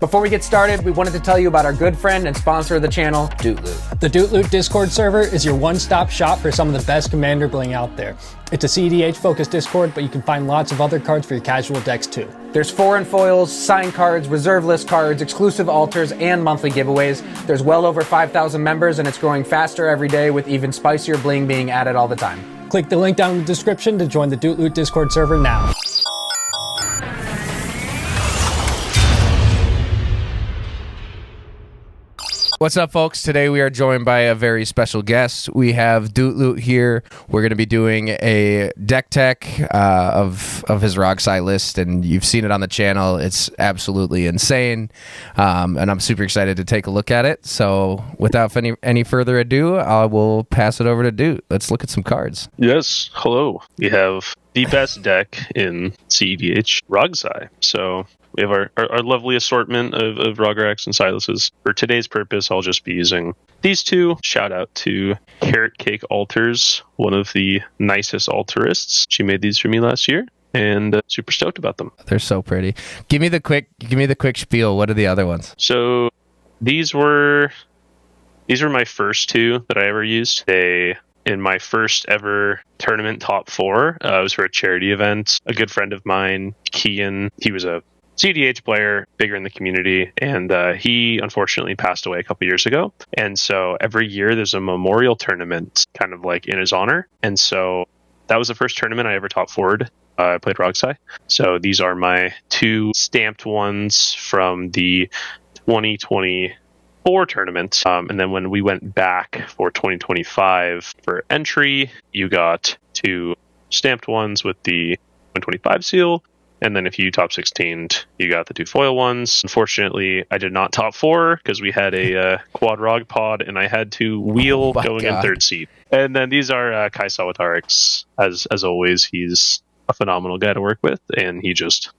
Before we get started, we wanted to tell you about our good friend and sponsor of the channel, Doot Loot. The Doot Loot Discord server is your one-stop shop for some of the best Commander bling out there. It's a cEDH-focused Discord, but you can find lots of other cards for your casual decks too. There's foreign foils, signed cards, reserve list cards, exclusive alters, and monthly giveaways. There's well over 5,000 members, and it's growing faster every day with even spicier bling being added all the time. Click the link down in the description to join the Doot Loot Discord server now. What's up, folks? Today we are joined by a very special guest. We have Doot Loot here. We're going to be doing a deck tech of his ROG SI list, and you've seen it on the channel. It's absolutely insane, and I'm super excited to take a look at it. So without any further ado, I will pass it over to Doot. Let's look at some cards. Yes, hello. We have the best deck in cEDH, ROG SI. So we have our lovely assortment of Rograkhs and Silases. For today's purpose, I'll just be using these two. Shout out to Carrot Cake Alters, one of the nicest alterists. She made these for me last year, and super stoked about them. They're so pretty. Give me the quick spiel. What are the other ones? So these were my first two that I ever used. In my first ever tournament top four, it was for a charity event. A good friend of mine, Kian, he was a cEDH player, bigger in the community, and he unfortunately passed away a couple years ago. And so every year there's a memorial tournament kind of like in his honor. And so that was the first tournament I ever top forward. I played ROG SI. So these are my two stamped ones from the 2024 tournament. And then when we went back for 2025 for entry, you got two stamped ones with the 125 seal. And then if you top 16'd, you got the two foil ones. Unfortunately, I did not top four because we had a quad ROG pod and I had to wheel going in third seat. And then these are Kai Sawatarik's. As always, he's a phenomenal guy to work with, and he just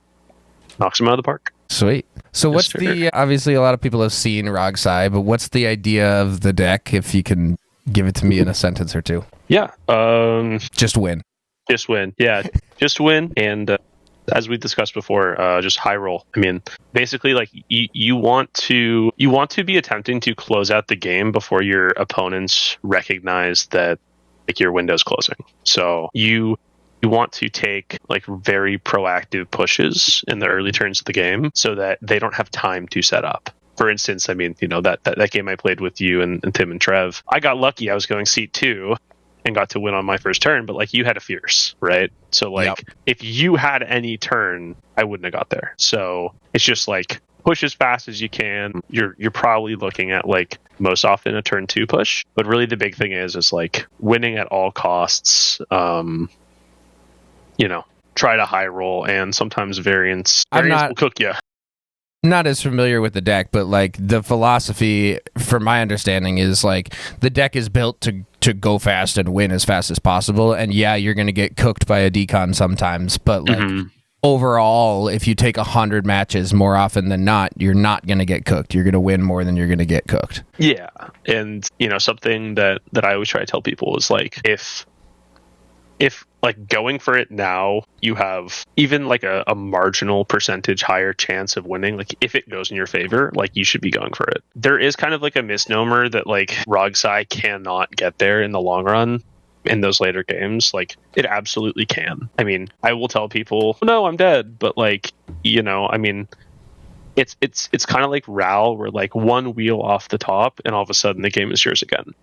knocks him out of the park. Sweet. So Yes, what's sir. obviously a lot of people have seen ROG SI, but what's the idea of the deck, if you can give it to me in a sentence or two? Yeah. Just win. Just win. Yeah. Just win. And as we discussed before, just high roll. I mean, basically, like you want to be attempting to close out the game before your opponents recognize that like your window's closing. So you want to take like very proactive pushes in the early turns of the game so that they don't have time to set up. For instance, I mean, you know, that game I played with you and Tim and Trev, I got lucky. I was going seat 2 and got to win on my first turn, but like you had a fierce, right? So like if you had any turn, I wouldn't have got there. So it's just like push as fast as you can. You're probably looking at like most often a turn 2 push, but really the big thing is like winning at all costs. You know, try to high roll, and sometimes variance will cook you. Not as familiar with the deck, but like the philosophy, from my understanding, is like the deck is built to go fast and win as fast as possible. And yeah, you're going to get cooked by a decon sometimes, but like overall, if you take 100 matches, more often than not, you're not going to get cooked. You're going to win more than you're going to get cooked. Yeah, and you know, something that I always try to tell people is like if like going for it now, you have even like a marginal percentage higher chance of winning. Like if it goes in your favor, like you should be going for it. There is kind of like a misnomer that like ROG SI cannot get there in the long run in those later games. Like it absolutely can. I mean, I will tell people, no, I'm dead. But like, you know, I mean, it's kind of like RAL, where like one wheel off the top and all of a sudden the game is yours again.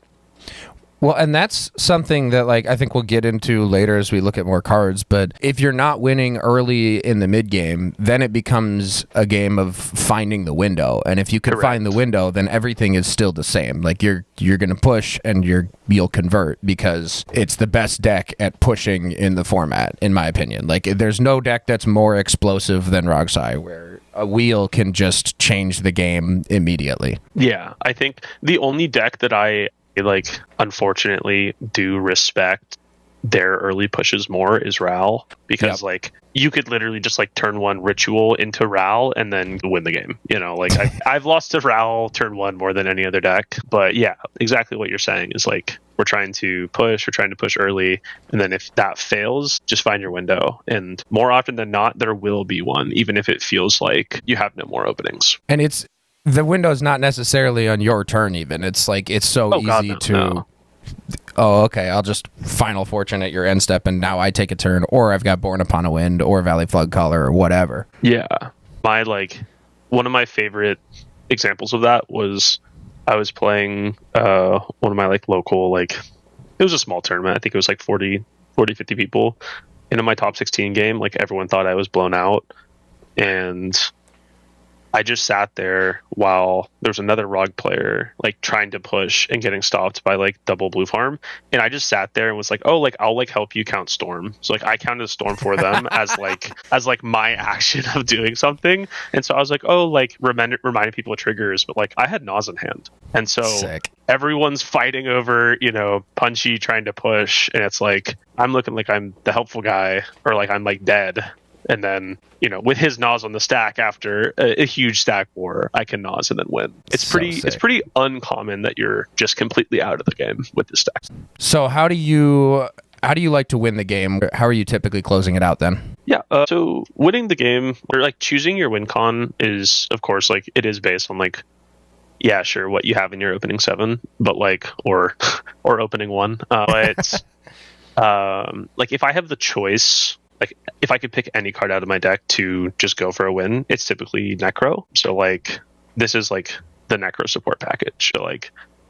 Well, and that's something that like I think we'll get into later as we look at more cards, but if you're not winning early in the mid game, then it becomes a game of finding the window. And if you can find the window, then everything is still the same. Like you're going to push and you'll convert because it's the best deck at pushing in the format, in my opinion. Like there's no deck that's more explosive than ROG SI, where a wheel can just change the game immediately. Yeah, I think the only deck that I like unfortunately do respect their early pushes more is RAL, because like you could literally just like turn 1 ritual into RAL and then win the game. You know, like I've lost to RAL turn 1 more than any other deck. But yeah, exactly what you're saying is like we're trying to push early, and then if that fails, just find your window. And more often than not, there will be one, even if it feels like you have no more openings. And the window's not necessarily on your turn even. It's like it's so easy God, no, to no. Oh, okay. I'll just Final Fortune at your end step, and now I take a turn, or I've got Born Upon a Wind, or Valley Flood Color, or whatever. Yeah, one of my favorite examples of that was I was playing one of my local it was a small tournament. I think it was 40, 50 people. And in my top 16 game, everyone thought I was blown out, and I just sat there while there was another ROG player trying to push and getting stopped by double blue farm, and I just sat there and was I'll help you count storm. So I counted storm for them as my action of doing something. And so I was reminding people of triggers, but I had Nas in hand, and so Sick. Everyone's fighting over Punchy trying to push, and it's I'm looking like I'm the helpful guy, or I'm dead. And then, with his Nas on the stack after a huge stack war, I can Nas and then win. It's pretty uncommon that you're just completely out of the game with this stack. So how do you like to win the game? How are you typically closing it out then? Yeah. So winning the game, or choosing your win con is, of course, it is based on yeah, sure, what you have in your opening 7, but or opening 1. But if I have the choice, if I could pick any card out of my deck to just go for a win, it's typically Necro. So this is the Necro support package. So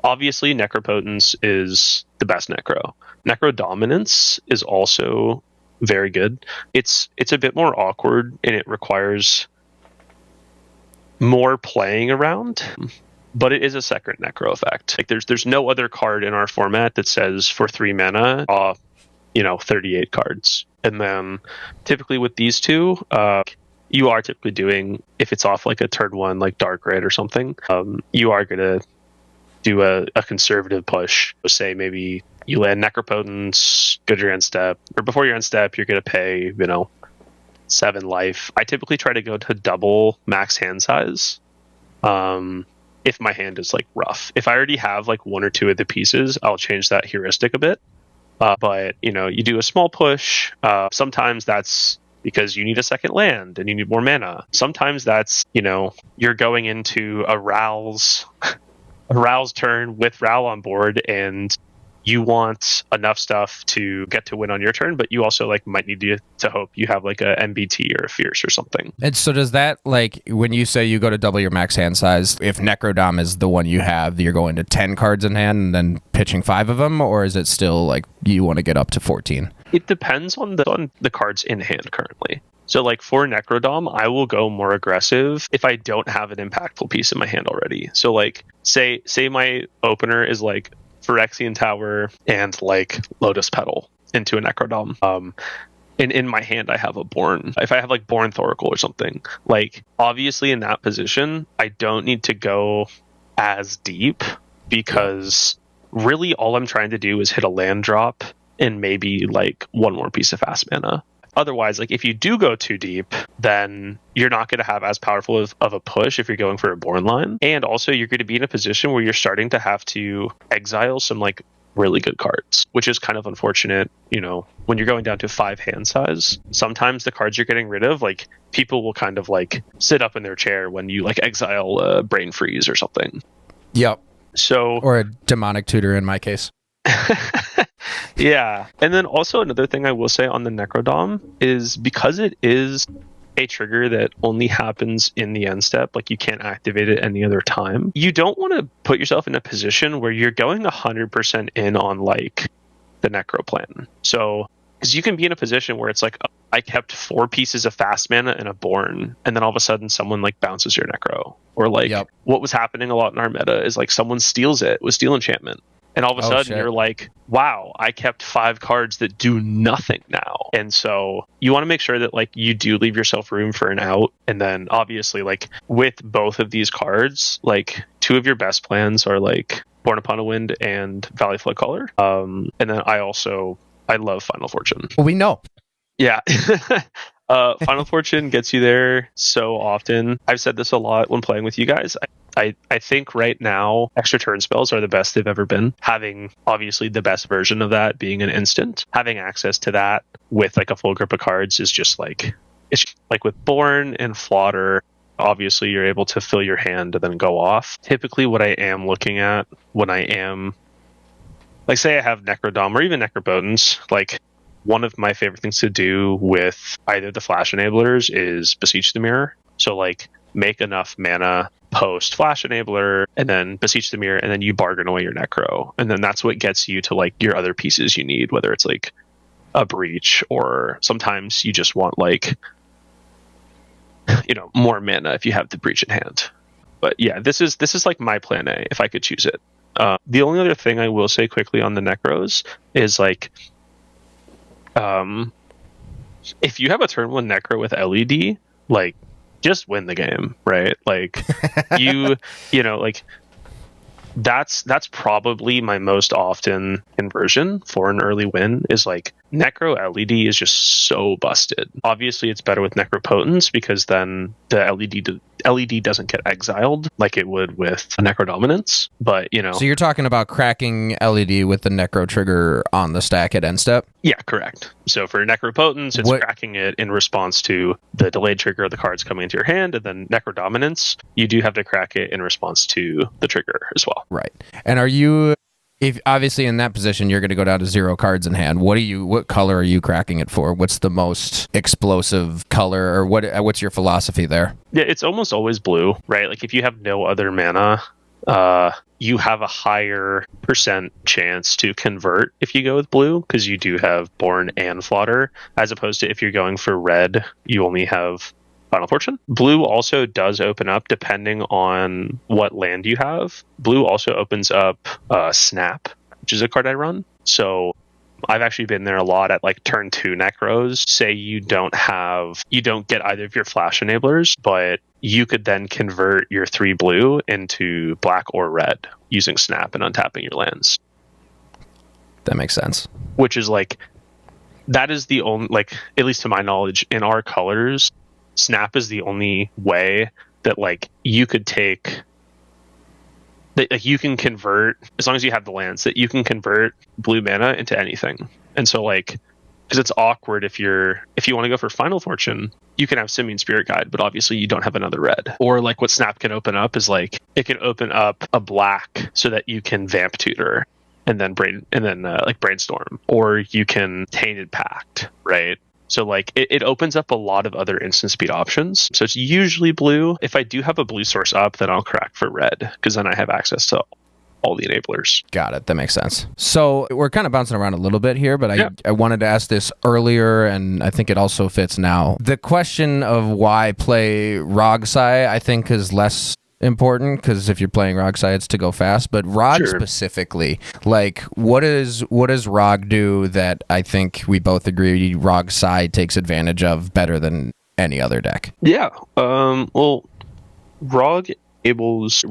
obviously Necropotence is the best Necro. Necro Dominance is also very good. It's a bit more awkward, and it requires more playing around, but it is a second Necro effect. There's no other card in our format that says for 3 mana, 38 cards. And then typically with these two, you are typically doing, if it's off a turn 1 Dark Red or something, you are going to do a conservative push. So say maybe you land Necropotence, go to your end step, or before your end step, you're going to pay 7 life. I typically try to go to double max hand size. If my hand is rough. If I already have 1 or 2 of the pieces, I'll change that heuristic a bit. But you do a small push. Sometimes that's because you need a second land and you need more mana. Sometimes that's you're going into a Ral's turn with Ral on board, and you want enough stuff to get to win on your turn, but you also might need to hope you have a MBT or a Fierce or something. And so does that, when you say you go to double your max hand size, if Necrodom is the one you have, you're going to 10 cards in hand and then pitching 5 of them, or is it still you want to get up to 14? It depends on the cards in hand currently. So for Necrodom, I will go more aggressive if I don't have an impactful piece in my hand already. So say my opener is Phyrexian Tower and Lotus Petal into a Necrodom. In my hand, I have a Born. If I have Born Thoracle or something, obviously in that position, I don't need to go as deep, because really all I'm trying to do is hit a land drop and maybe 1 more piece of fast mana. Otherwise, if you do go too deep, then you're not going to have as powerful of a push if you're going for a Born line. And also, you're going to be in a position where you're starting to have to exile some really good cards, which is kind of unfortunate. When you're going down to 5 hand size, sometimes the cards you're getting rid of, people will kind of sit up in their chair when you exile Brain Freeze or something. Yep. So, or a Demonic Tutor in my case. Yeah. And then also another thing I will say on the Necrodom is, because it is a trigger that only happens in the end step, you can't activate it any other time, you don't want to put yourself in a position where you're going 100% in on the Necro plan. So, because you can be in a position where it's I kept 4 pieces of fast mana and a Born, and then all of a sudden someone bounces your Necro. Or what was happening a lot in our meta is someone steals it with Steel Enchantment. And all of a sudden you're wow, I kept 5 cards that do nothing now. And so you want to make sure that you do leave yourself room for an out. And then obviously with both of these cards, 2 of your best plans are Born Upon a Wind and Valley Flood Caller. And then I love Final Fortune. Well, we know. Yeah. Final Fortune gets you there so often. I've said this a lot when playing with you guys. I think right now extra turn spells are the best they've ever been. Having obviously the best version of that being an instant, having access to that with like a full grip of cards is just like, it's like with Born and Flaughter. Obviously, you're able to fill your hand and then go off. Typically, what I am looking at when I am, like, say I have Necrodom or even Necropotence, like, one of my favorite things to do with either the Flash Enablers is Beseech the Mirror. So, like, make enough mana post Flash Enabler and then Beseech the Mirror, and then you bargain away your Necro. And then that's what gets you to, like, your other pieces you need, whether it's, like, a Breach or sometimes you just want, like, you know, more mana if you have the Breach in hand. But yeah, this is like my plan A if I could choose it. The only other thing I will say quickly on the Necros is like, if you have a turn 1 Necro with LED, like, just win the game, right? Like, you know, like, that's probably my most often conversion for an early win is like Necro LED is just so busted. Obviously, it's better with Necropotence because then the LED doesn't get exiled like it would with a Necro Dominance. But, you know. So you're talking about cracking LED with the Necro trigger on the stack at end step? Yeah, correct. So for Necropotence, it's cracking it in response to the delayed trigger of the cards coming into your hand, and then Necro Dominance, you do have to crack it in response to the trigger as well. Right. And are you, if obviously in that position you're going to go down to 0 cards in hand, what color are you cracking it for? What's the most explosive color, or what's your philosophy there? Yeah, it's almost always blue, right? Like if you have no other mana, you have a higher percent chance to convert if you go with blue, because you do have Born and Flaughter, as opposed to if you're going for red, you only have Final Fortune. Blue also does open up depending on what land you have. Blue also opens up Snap, which is a card I run. So I've actually been there a lot at like turn 2 Necros. Say you don't get either of your Flash Enablers, but you could then convert your 3 blue into black or red using Snap and untapping your lands. That makes sense. Which is like, that is the only, like, at least to my knowledge, in our colors, Snap is the only way that like you could take that, like, you can convert, as long as you have the lands, that you can convert blue mana into anything. And so like, because it's awkward if you want to go for Final Fortune, you can have Simian Spirit Guide, but obviously you don't have another red. Or like what Snap can open up is like, it can open up a black so that you can Vamp Tutor and then Brainstorm, or you can Tainted Pact, right? So like it opens up a lot of other instant speed options. So it's usually blue. If I do have a blue source up, then I'll crack for red, because then I have access to all the enablers. Got it. That makes sense. So we're kind of bouncing around a little bit here, but I wanted to ask this earlier, and I think it also fits now. The question of why play ROG SI, I think, is less important, because if you're playing ROG SI, it's to go fast. But ROG specifically, like, what does ROG do that I think we both agree ROG SI takes advantage of better than any other deck? Yeah. Well, ROG enables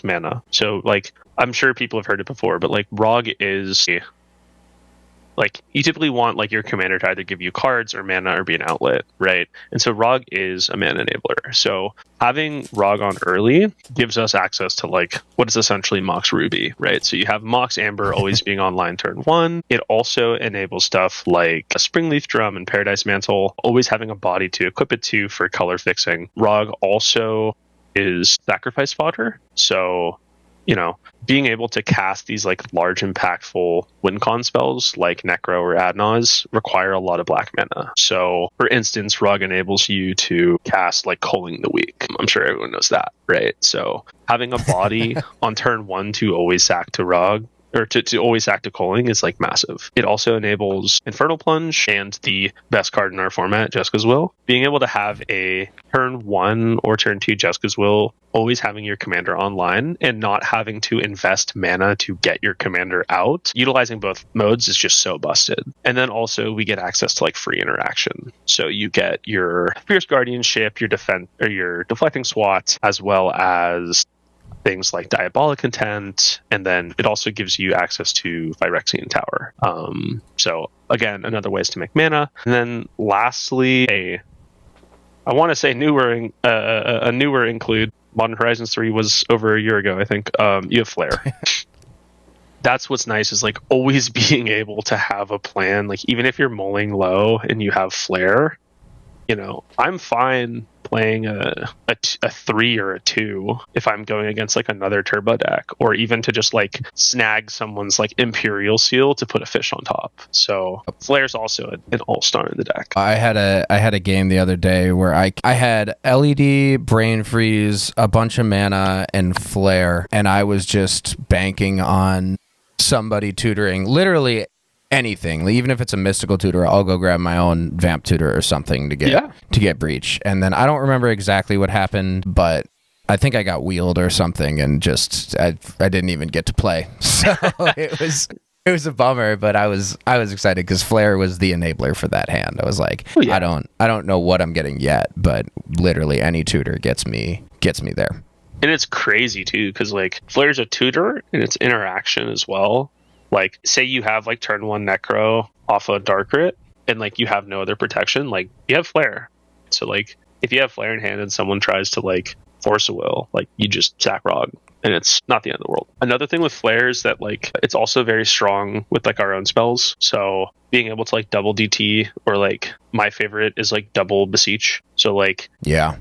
mana. So like, I'm sure people have heard it before, but like ROG is like, you typically want like your commander to either give you cards or mana or be an outlet, right? And so ROG is a mana enabler. So having ROG on early gives us access to like what is essentially Mox Ruby, right? So you have Mox Amber always being online turn 1. It also enables stuff like a Springleaf Drum and Paradise Mantle, always having a body to equip it to for color fixing. ROG also is sacrifice fodder. So, you know, being able to cast these like large impactful win con spells like Necro or Adnaz require a lot of black mana. So for instance, ROG enables you to cast like Culling the Weak. I'm sure everyone knows that, right? So having a body on turn 1 to always sack to ROG, or to always sack to Culling, is like massive. It also enables Infernal Plunge and the best card in our format, Jessica's Will. Being able to have a turn 1 or turn 2 Jessica's Will, always having your commander online and not having to invest mana to get your commander out, utilizing both modes, is just so busted. And then also we get access to like free interaction. So you get your Fierce Guardianship, your defense, or your Deflecting SWAT, as well as things like Diabolic Intent, and then it also gives you access to Phyrexian Tower. So again, another ways to make mana. And then lastly, I want to say a newer include. Modern Horizons 3 was over a year ago, I think. You have Flare. That's what's nice is like always being able to have a plan. Like even if you're mulling low and you have Flare, you know, I'm fine playing a 3 or a 2 if I'm going against like another turbo deck, or even to just like snag someone's like Imperial Seal to put a fish on top. So Flare's also an all-star in the deck. I had a game the other day where I had LED, Brain Freeze, a bunch of mana, and Flare, and I was just banking on somebody tutoring literally anything. Even if it's a mystical tutor, I'll go grab my own vamp tutor or something to get breach. And then I don't remember exactly what happened, but I think I got wheeled or something, and just I didn't even get to play. So it was a bummer, but I was excited because Flare was the enabler for that hand. I was like, I don't know what I'm getting yet, but literally any tutor gets me there. And it's crazy too, because like Flare's a tutor and it's interaction as well. Like, say you have like turn 1 Necro off a Dark Rit, and like you have no other protection, like you have Flare. So like if you have Flare in hand and someone tries to like force a will, like you just sack ROG, and it's not the end of the world. Another thing with Flare is that like it's also very strong with like our own spells. So being able to like double DT, or like my favorite is like double Beseech. So like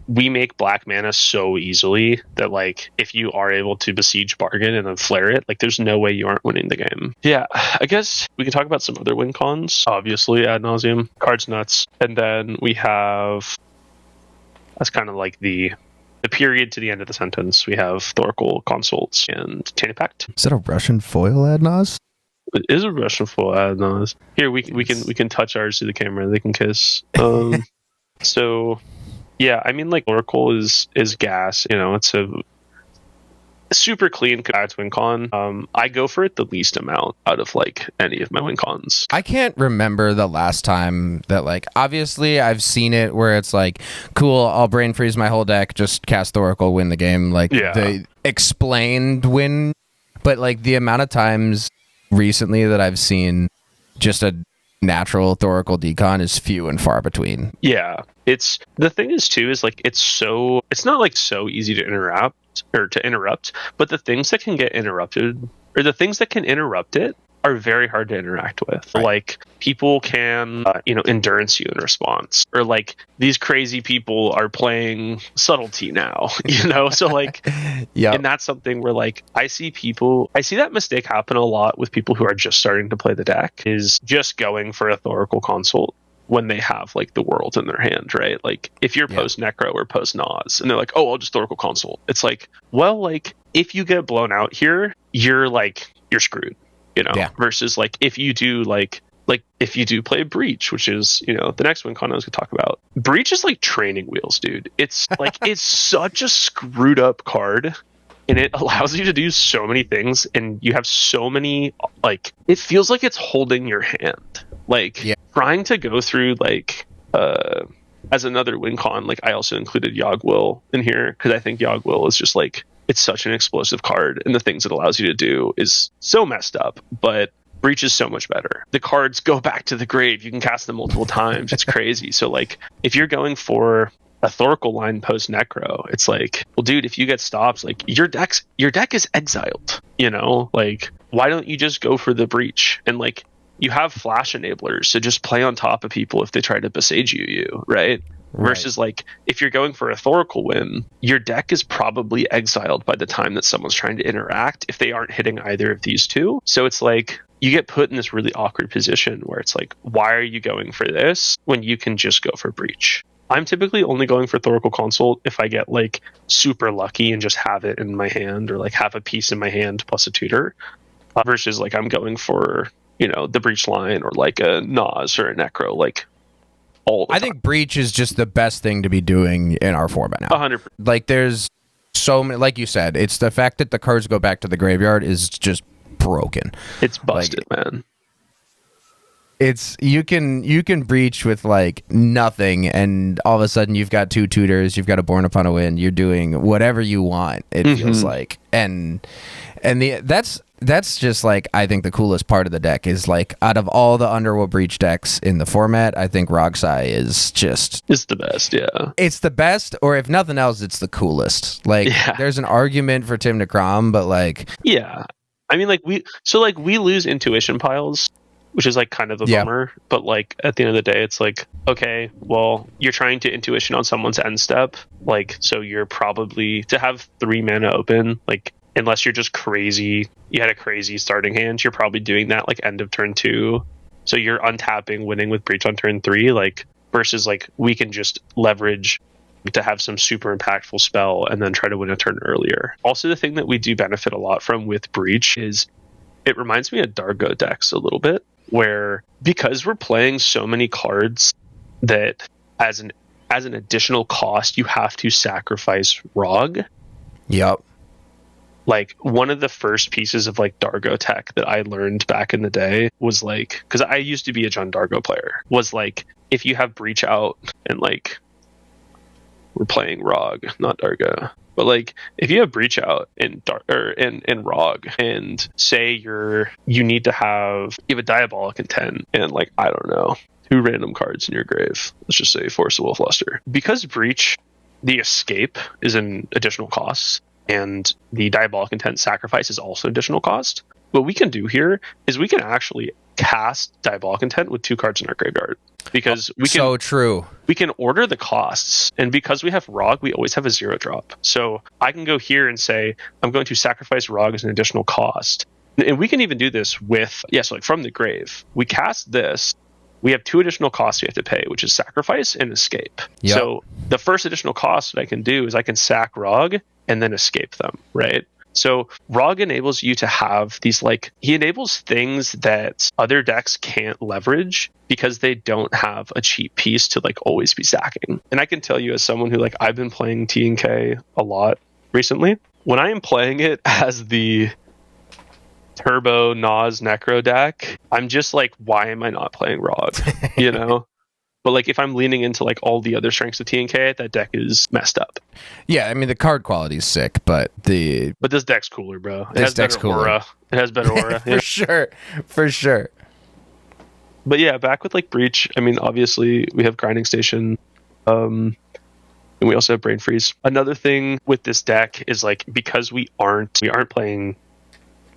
we make black mana so easily that like if you are able to Besiege Bargain and then Flare it, like there's no way you aren't winning the game. Yeah, I guess we can talk about some other win cons. Obviously, ad nauseum, cards nuts, and then we have, that's kind of like the period to the end of the sentence. We have Thoracle Consults and Tainted Pact. Is that a Russian foil Adnos? It is a Russian foil Adnos. Here we can touch ours to the camera. They can kiss. So yeah, I mean like Oracle is gas. You know, it's a super clean win con. I go for it the least amount out of like any of my win cons. I can't remember the last time that, like, obviously I've seen it where it's like, cool, I'll brain freeze my whole deck, just cast Thoracle, win the game. Like the explained win, but like the amount of times recently that I've seen just a natural Thoracle decon is few and far between. Yeah, it's the thing is too is like it's not like so easy to interrupt, but the things that can get interrupted, or the things that can interrupt it, are very hard to interact with. Right. Like people can endurance you in response, or like these crazy people are playing subtlety now, so like and that's something where like I see that mistake happen a lot with people who are just starting to play the deck, is just going for a Thoracle Consult when they have like the world in their hand, right? Like if you're post Necro or post Nas and they're like, oh, I'll just Thoracle Consult, it's like, well, like if you get blown out here, you're screwed, versus like if you do if you do play Breach, which is the next win con I was gonna talk about. Breach is like training wheels, dude. It's like it's such a screwed up card, and it allows you to do so many things, and you have so many, like, it feels like it's holding your hand. Like trying to go through as another win con, like I also included Yawgmoth in here because I think Yawgmoth is just like, it's such an explosive card, and the things it allows you to do is so messed up, but Breach is so much better. The cards go back to the grave. You can cast them multiple times. It's crazy. So like if you're going for a Thoracle line post Necro, it's like, well, dude, if you get stops, like your deck is exiled, like why don't you just go for the Breach? And like you have flash enablers, so just play on top of people if they try to besage you, right? Versus like if you're going for a Thoracle win, your deck is probably exiled by the time that someone's trying to interact if they aren't hitting either of these two. So it's like you get put in this really awkward position where it's like, why are you going for this when you can just go for Breach? I'm typically only going for Thoracle Consult if I get like super lucky and just have it in my hand, or like have a piece in my hand plus a tutor, versus like I'm going for the Breach line or like a Nas or a Necro, like all the time. I think Breach is just the best thing to be doing in our format now. 100%. Like there's so many, like you said, it's the fact that the cards go back to the graveyard is just broken. It's busted, man. It's you can breach with like nothing, and all of a sudden you've got 2 tutors, you've got a Born Upon a Wind, you're doing whatever you want, it feels like. And that's that's just like, I think the coolest part of the deck is like, out of all the Underworld Breach decks in the format, I think ROG SI is just... It's the best, yeah. It's the best, or if nothing else, it's the coolest. Like, there's an argument for Tim Necrom, but like... Yeah. I mean, like, we lose intuition piles, which is like kind of a bummer, but like at the end of the day, it's like, okay, well, you're trying to intuition on someone's end step, like, so you're probably to have 3 mana open, like, unless you're just crazy, you had a crazy starting hand, you're probably doing that like end of turn 2, so you're untapping, winning with Breach on turn 3, like, versus like we can just leverage to have some super impactful spell and then try to win a turn earlier. Also, the thing that we do benefit a lot from with Breach is it reminds me of Dargo decks a little bit, where because we're playing so many cards that as an additional cost you have to sacrifice ROG. Yep. Like, one of the first pieces of like Dargo tech that I learned back in the day was like, because I used to be a John Dargo player, was like, if you have Breach out and like we're playing ROG, not Dargo, but like if you have Breach out in ROG, and say you need to have, you have a Diabolic Intent and like, I don't know, 2 random cards in your grave, let's just say Force of Wolfluster, because Breach, the escape is an additional cost and the Diabolic Intent sacrifice is also additional cost. What we can do here is we can actually cast Diabolic Intent with 2 cards in our graveyard, because we can, so true, we can order the costs, and because we have ROG, we always have a 0 drop. So I can go here and say I'm going to sacrifice ROG as an additional cost, and we can even do this with so like from the grave we cast this, we have 2 additional costs we have to pay, which is sacrifice and escape. Yep. So the first additional cost that I can do is I can sack ROG and then escape them, right? So ROG enables you to have these, like, he enables things that other decks can't leverage because they don't have a cheap piece to like always be sacking. And I can tell you, as someone who, like, I've been playing T&K a lot recently, when I am playing it as the Turbo Nas Necro deck, I'm just like, why am I not playing ROG? You know? But like, if I'm leaning into like all the other strengths of T&K, that deck is messed up. Yeah, I mean, the card quality is sick, but this deck's cooler, bro. It has better cooler. aura. It has better aura. For sure. But yeah, back with like Breach, I mean, obviously we have Grinding Station, and we also have Brain Freeze. Another thing with this deck is like, because we aren't playing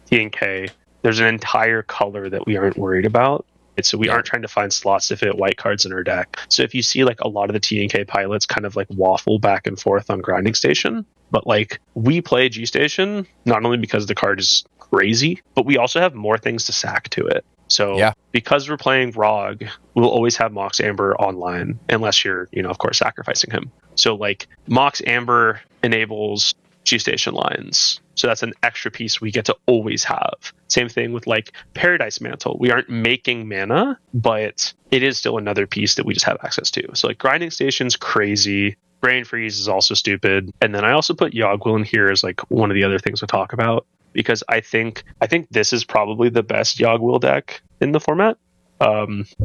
T&K, there's an entire color that we aren't worried about. So we aren't trying to find slots to fit white cards in our deck. So if you see like a lot of the T&K pilots kind of like waffle back and forth on Grinding Station, but like we play G Station not only because the card is crazy, but we also have more things to sack to it. So because we're playing ROG, we'll always have Mox Amber online, unless you're, of course, sacrificing him. So like Mox Amber enables G Station lines. So that's an extra piece we get to always have. Same thing with like Paradise Mantle. We aren't making mana, but it is still another piece that we just have access to. So like Grinding Station's crazy. Brain Freeze is also stupid. And then I also put Yawgmoth in here as like one of the other things we'll talk about, because I think this is probably the best Yawgmoth deck in the format,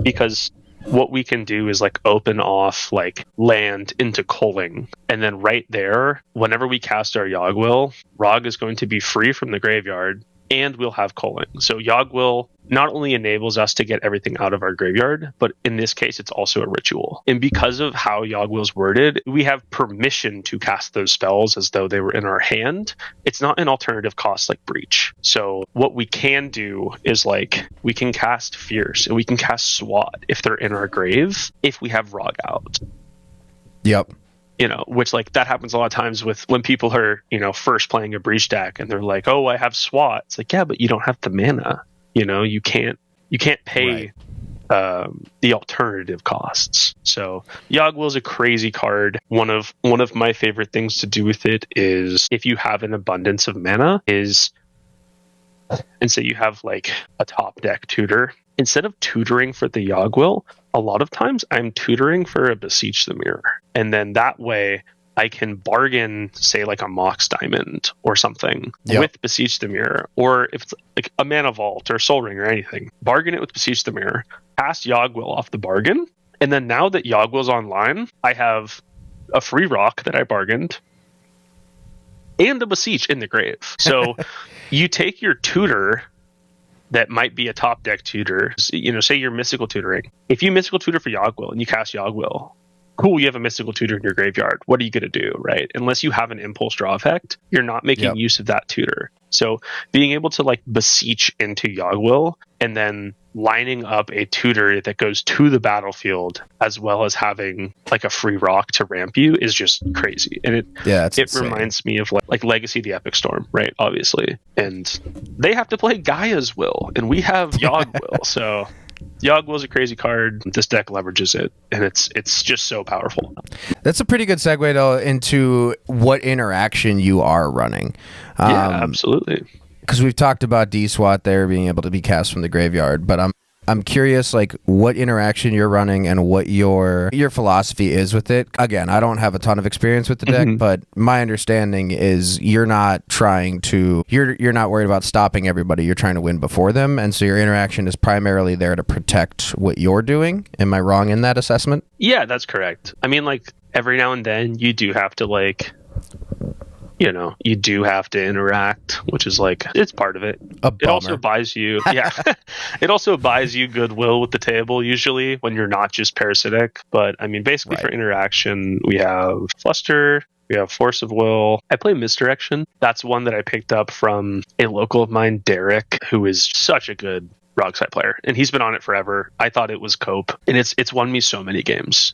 because what we can do is like open off like land into culling, and then right there, whenever we cast our Yawgmoth, ROG is going to be free from the graveyard, and we'll have culling. So Yawgmoth not only enables us to get everything out of our graveyard, but in this case, it's also a ritual. And because of how Yawgmoth's worded, we have permission to cast those spells as though they were in our hand. It's not an alternative cost like Breach. So what we can do is like, we can cast Fierce and we can cast SWAT if they're in our grave, if we have ROG out. Yep. Which like that happens a lot of times with when people are, first playing a Breach deck and they're like, oh, I have SWAT. It's like, yeah, but you don't have the mana. You can't pay the alternative costs. So Yawgmoth is a crazy card. One of my favorite things to do with it is, if you have an abundance of mana, and say you have like a top deck tutor, instead of tutoring for the Yawgmoth, a lot of times I'm tutoring for a Beseech the Mirror. And then that way I can bargain, say like a Mox Diamond or something with Beseech the Mirror, or if it's like a Mana Vault or Soul Ring or anything, bargain it with Beseech the Mirror, pass Yawgmoth off the bargain, and then now that Yawgmoth's online, I have a free rock that I bargained, and a Beseech in the grave. So you take your tutor that might be a top deck tutor, say you're mystical tutoring. If you mystical tutor for Yawgmoth and you cast Yawgmoth, cool, you have a mystical tutor in your graveyard. What are you going to do, right? Unless you have an impulse draw effect, you're not making use of that tutor. So being able to like Beseech into Yawgmoth and then lining up a tutor that goes to the battlefield as well as having like a free rock to ramp you is just crazy. And it reminds me of like Legacy the Epic Storm, right? Obviously. And they have to play Gaia's Will and we have Yawgmoth. So Yawgmoth's a crazy card. This deck leverages it, and it's just so powerful. That's a pretty good segue though into what interaction you are running. Yeah, absolutely. Because we've talked about D-SWAT there being able to be cast from the graveyard, but I'm curious like what interaction you're running and what your philosophy is with it. Again, I don't have a ton of experience with the deck, but my understanding is you're not worried about stopping everybody. You're trying to win before them, and so your interaction is primarily there to protect what you're doing. Am I wrong in that assessment? Yeah, that's correct. I mean, like every now and then you do have to like you do have to interact, which is like, it's part of it. It also buys you, it also buys you goodwill with the table usually when you're not just parasitic. But I mean, basically for interaction, we have Fluster, we have Force of Will. I play Misdirection. That's one that I picked up from a local of mine, Derek, who is such a good ROG SI player. And he's been on it forever. I thought it was cope. And it's won me so many games.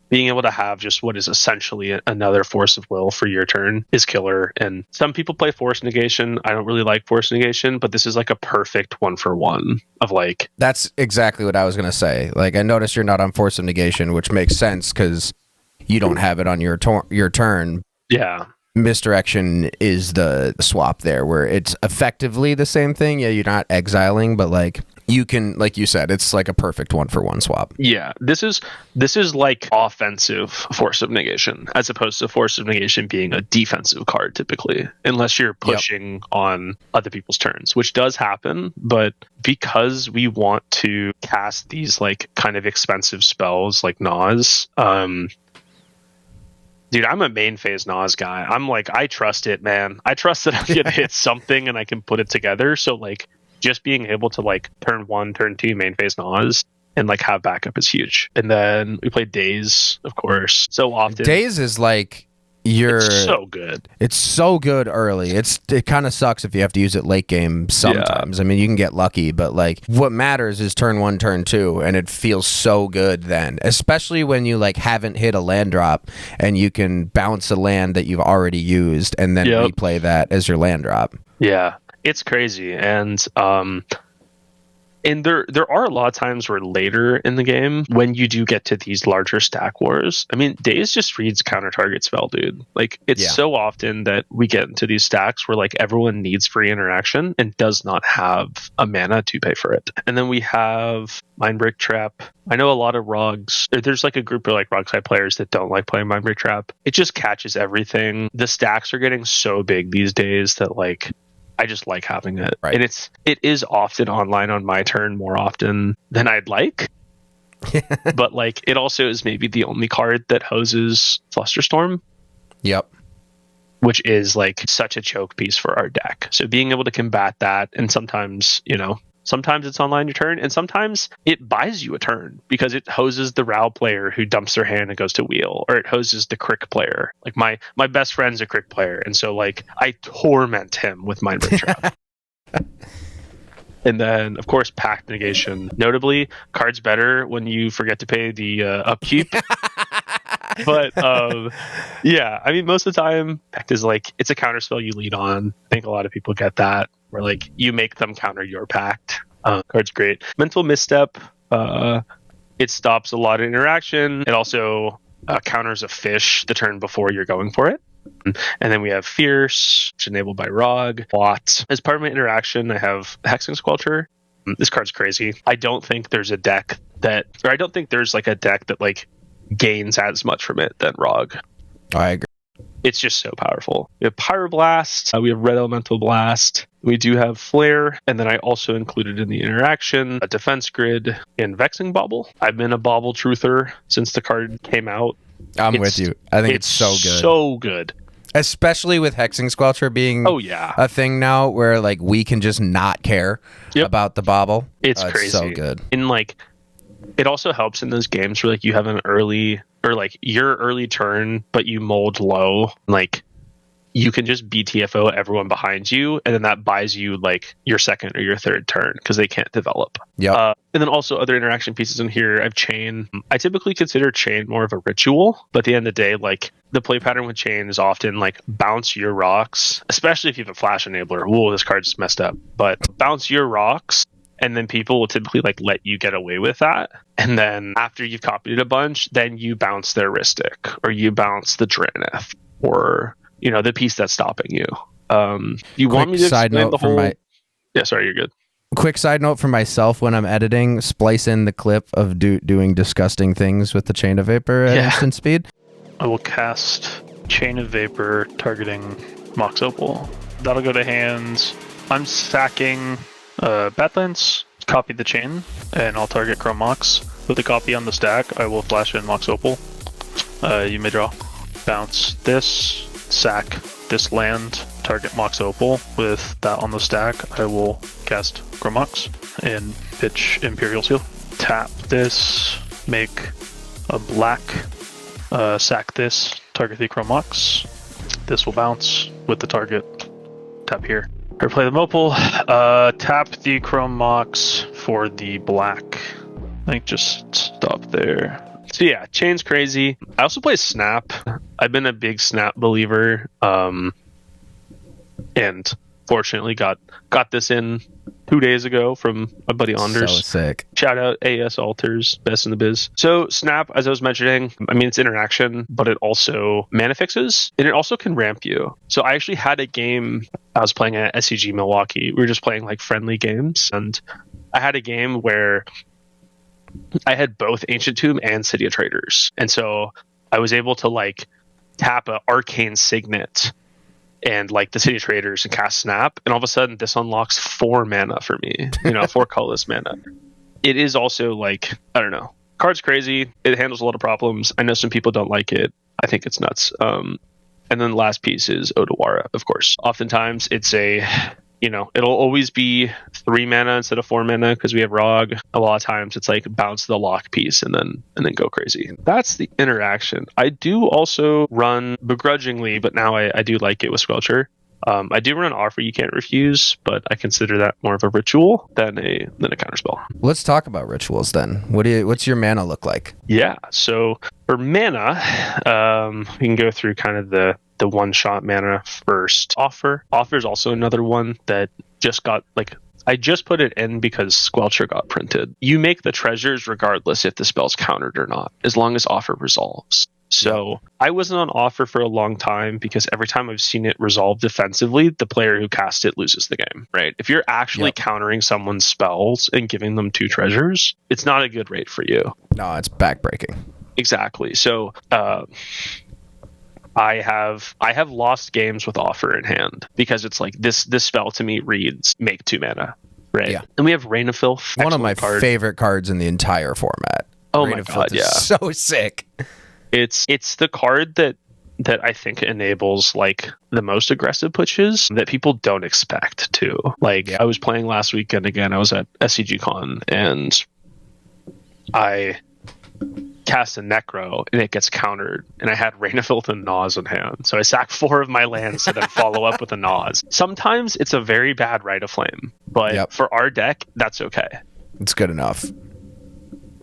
Being able to have just what is essentially another Force of Will for your turn is killer. And some people play Force Negation. I don't really like Force Negation, but this is like a perfect 1-for-1 of like... That's exactly what I was going to say. Like, I noticed you're not on Force of Negation, which makes sense because you don't have it on your turn. Yeah. Misdirection is the swap there where it's effectively the same thing. Yeah, you're not exiling, but like... You can, like you said, it's like a perfect 1-for-1 swap. Yeah, this is like offensive Force of Negation as opposed to Force of Negation being a defensive card typically, unless you're pushing on other people's turns, which does happen. But because we want to cast these like kind of expensive spells like Nas, dude, I'm a main phase Nas guy. I'm like, I trust it, man. I trust that I'm gonna hit something and I can put it together. So like, just being able to like turn 1, turn 2 main phase Nas and like have backup is huge. And then we play Daze, of course, so often. Daze is like it's so good. It's so good early. It kind of sucks if you have to use it late game sometimes. I mean, you can get lucky, but like what matters is turn 1, turn 2, and it feels so good then, especially when you like haven't hit a land drop and you can bounce a land that you've already used and then replay that as your land drop. Yeah. It's crazy, and there are a lot of times where later in the game, when you do get to these larger stack wars, I mean, Daze just reads counter target spell, dude. Like, it's so often that we get into these stacks where like everyone needs free interaction and does not have a mana to pay for it. And then we have Mindbreak Trap. I know a lot of ROGs, there's like a group of like ROG SI players that don't like playing Mindbreak Trap. It just catches everything. The stacks are getting so big these days that like, I just like having it. Right. And it is often online on my turn more often than I'd like. But like it also is maybe the only card that hoses Flusterstorm. Yep. Which is like such a choke piece for our deck. So being able to combat that, and sometimes, sometimes it's online your turn, and sometimes it buys you a turn because it hoses the Rao player who dumps their hand and goes to wheel, or it hoses the Crick player. Like my best friend's a Crick player, and so like I torment him with Mindbreak Trap. And then, of course, Pact Negation. Notably, card's better when you forget to pay the upkeep. But yeah, I mean, most of the time, Pact is like, it's a counter spell you lead on. I think a lot of people get that, where like you make them counter your Pact. Card's great. Mental Misstep. It stops a lot of interaction. It also counters a fish the turn before you're going for it. And then we have Fierce, which is enabled by ROG. Plot. As part of my interaction, I have Hexing Squelcher. This card's crazy. I don't think there's a deck that like gains as much from it than ROG. I agree. It's just so powerful. We have Pyroblast. We have Red Elemental Blast. We do have Flare. And then I also included in the interaction a Defense Grid and Vexing Bauble. I've been a Bauble truther since the card came out. I'm with you. I think it's so good. So good. Especially with Hexing Squelcher being a thing now where like we can just not care about the bobble. It's crazy. It's so good. And like it also helps in those games where like you have an early or like your early turn, but you mold low, like you can just BTFO everyone behind you, and then that buys you like your second or your third turn because they can't develop. Yeah. And then also other interaction pieces in here. I have Chain. I typically consider Chain more of a ritual, but at the end of the day, like the play pattern with Chain is often like bounce your rocks, especially if you have a flash enabler. Whoa, this card's messed up. But bounce your rocks, and then people will typically like let you get away with that. And then after you've copied it a bunch, then you bounce their Ristic, or you bounce the Draneth, or the piece that's stopping you. You want me to explain the whole? Yeah, sorry, you're good. Quick side note for myself: when I'm editing, splice in the clip of Doot doing disgusting things with the Chain of Vapor at instant speed. I will cast Chain of Vapor targeting Mox Opal. That'll go to hands. I'm sacking Badlands, copy the chain, and I'll target Chrome Mox. With the copy on the stack, I will flash in Mox Opal. You may draw. Bounce this, sack this land, target Mox Opal. With that on the stack, I will cast Chrome Mox and pitch Imperial Seal. Tap this, make a black, sack this, target the Chrome Mox. This will bounce with the target. Tap here. Or play the Mopal, tap the Chrome Mox for the black. I think just stop there. So yeah, Chain's crazy. I also play Snap. I've been a big Snap believer, and fortunately got this in 2 days ago from my buddy Anders. So sick. Shout out AS Alters, best in the biz. So Snap, as I was mentioning, I mean, it's interaction, but it also mana fixes, and it also can ramp you. So I actually had a game, I was playing at SCG Milwaukee. We were just playing like friendly games, and I had a game where I had both Ancient Tomb and City of Traders. And so I was able to like tap a Arcane Signet and like the City of Traders and cast Snap, and all of a sudden this unlocks 4 mana for me, 4 colorless mana. It is also like, I don't know, card's crazy. It handles a lot of problems. I know some people don't like it. I think it's nuts. And then the last piece is Odawara, of course. Oftentimes it's it'll always be 3 mana instead of 4 mana because we have ROG. A lot of times it's like bounce the lock piece and then go crazy. That's the interaction. I do also run begrudgingly, but now I do like it with Squelcher. I do run Offer You Can't Refuse, but I consider that more of a ritual than a counterspell. Let's talk about rituals then. What's your mana look like? Yeah, so for mana, we can go through kind of the one-shot mana first. Offer is also another one that just got like, I just put it in because Squelcher got printed. You make the treasures regardless if the spell's countered or not, as long as Offer resolves. So I wasn't on Offer for a long time because every time I've seen it resolve defensively, the player who cast it loses the game, right? If you're actually countering someone's spells and giving them 2 treasures, it's not a good rate for you. No, it's backbreaking. Exactly. So I have lost games with Offer in hand because it's like this spell to me reads make 2 mana, right? Yeah. And we have Rain of Filth. One of my favorite cards in the entire format. Oh Rain my of god, Filth is so sick. It's the card that I think enables like the most aggressive pushes that people don't expect to. Like I was playing last weekend again. I was at SCG Con and I cast a Necro and it gets countered, and I had Rain of Filth and Naws in hand. So I sack 4 of my lands to then follow up with a Naws. Sometimes it's a very bad Rite of Flame, but for our deck, that's okay. It's good enough.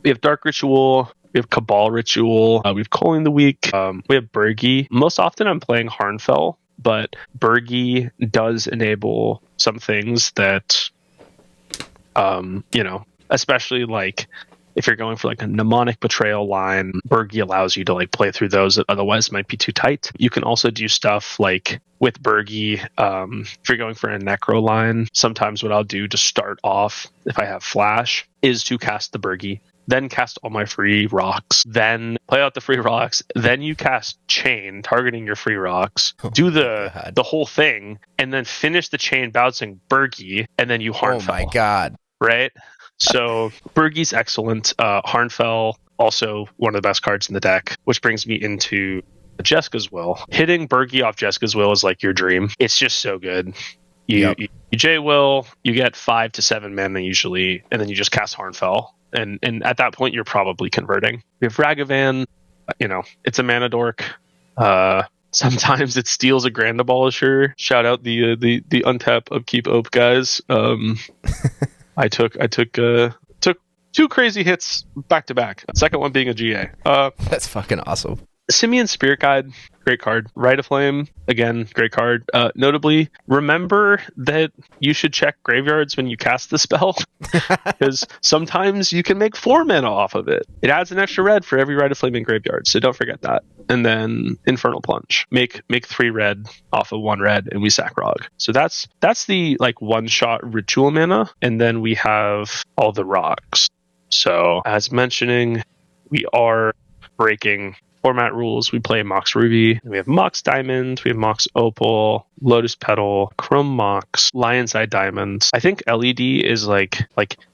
We have Dark Ritual. We have Cabal Ritual. We have Calling the Weak. We have Burgi. Most often I'm playing Harnfell, but Burgi does enable some things that, especially like if you're going for like a mnemonic betrayal line, Burgi allows you to like play through those that otherwise might be too tight. You can also do stuff like with Burgi, if you're going for a Necro line, sometimes what I'll do to start off, if I have Flash, is to cast the Burgi, then cast all my free rocks, then play out the free rocks, then you cast Chain, targeting your free rocks, do the whole thing, and then finish the chain bouncing Burgi, and then you Harnfell. Oh my god. Right? So Burgi's excellent. Harnfell, also one of the best cards in the deck, which brings me into Jeska's Will. Hitting Bergie off Jeska's Will is like your dream. It's just so good. You J Will, you get 5 to 7 mana usually, and then you just cast Harnfell. And at that point, you're probably converting. We have Ragavan, it's a mana dork. Sometimes it steals a Grand Abolisher. Shout out the untap upkeep op guys. I took 2 crazy hits back to back. Second one being a GA. That's fucking awesome. Simian Spirit Guide, great card. Rite of Flame, again, great card. Notably, remember that you should check graveyards when you cast the spell, because sometimes you can make 4 mana off of it. It adds an extra red for every Rite of Flame in graveyard, so don't forget that. And then Infernal Plunge, make 3 red off of 1 red, and we sack ROG. So that's the like one-shot ritual mana, and then we have all the ROGs. So as mentioning, we are breaking format rules. We play Mox Ruby, we have Mox Diamond, we have Mox Opal, Lotus Petal, Chrome Mox, Lion's Eye Diamond. I think LED is like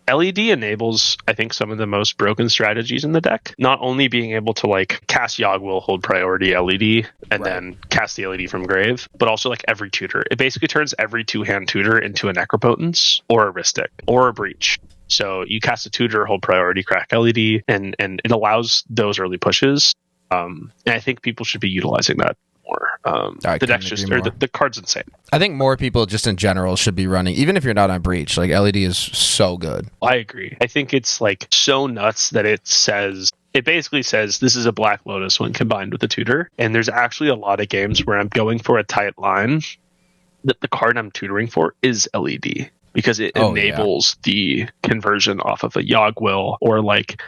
LED enables, I think, some of the most broken strategies in the deck. Not only being able to like cast Yawgmoth, hold priority LED, and then cast the LED from grave, but also like every tutor. It basically turns every 2-hand tutor into a Necropotence or a Ristic or a Breach. So you cast a tutor, hold priority, crack LED, and it allows those early pushes. And I think people should be utilizing that more. The deck's just, or the card's insane. I think more people just in general should be running, even if you're not on Breach. Like LED is so good. I agree. I think it's like so nuts that it basically says this is a Black Lotus when combined with the tutor. And there's actually a lot of games where I'm going for a tight line that the card I'm tutoring for is LED, because it enables the conversion off of a Yawgmoth or like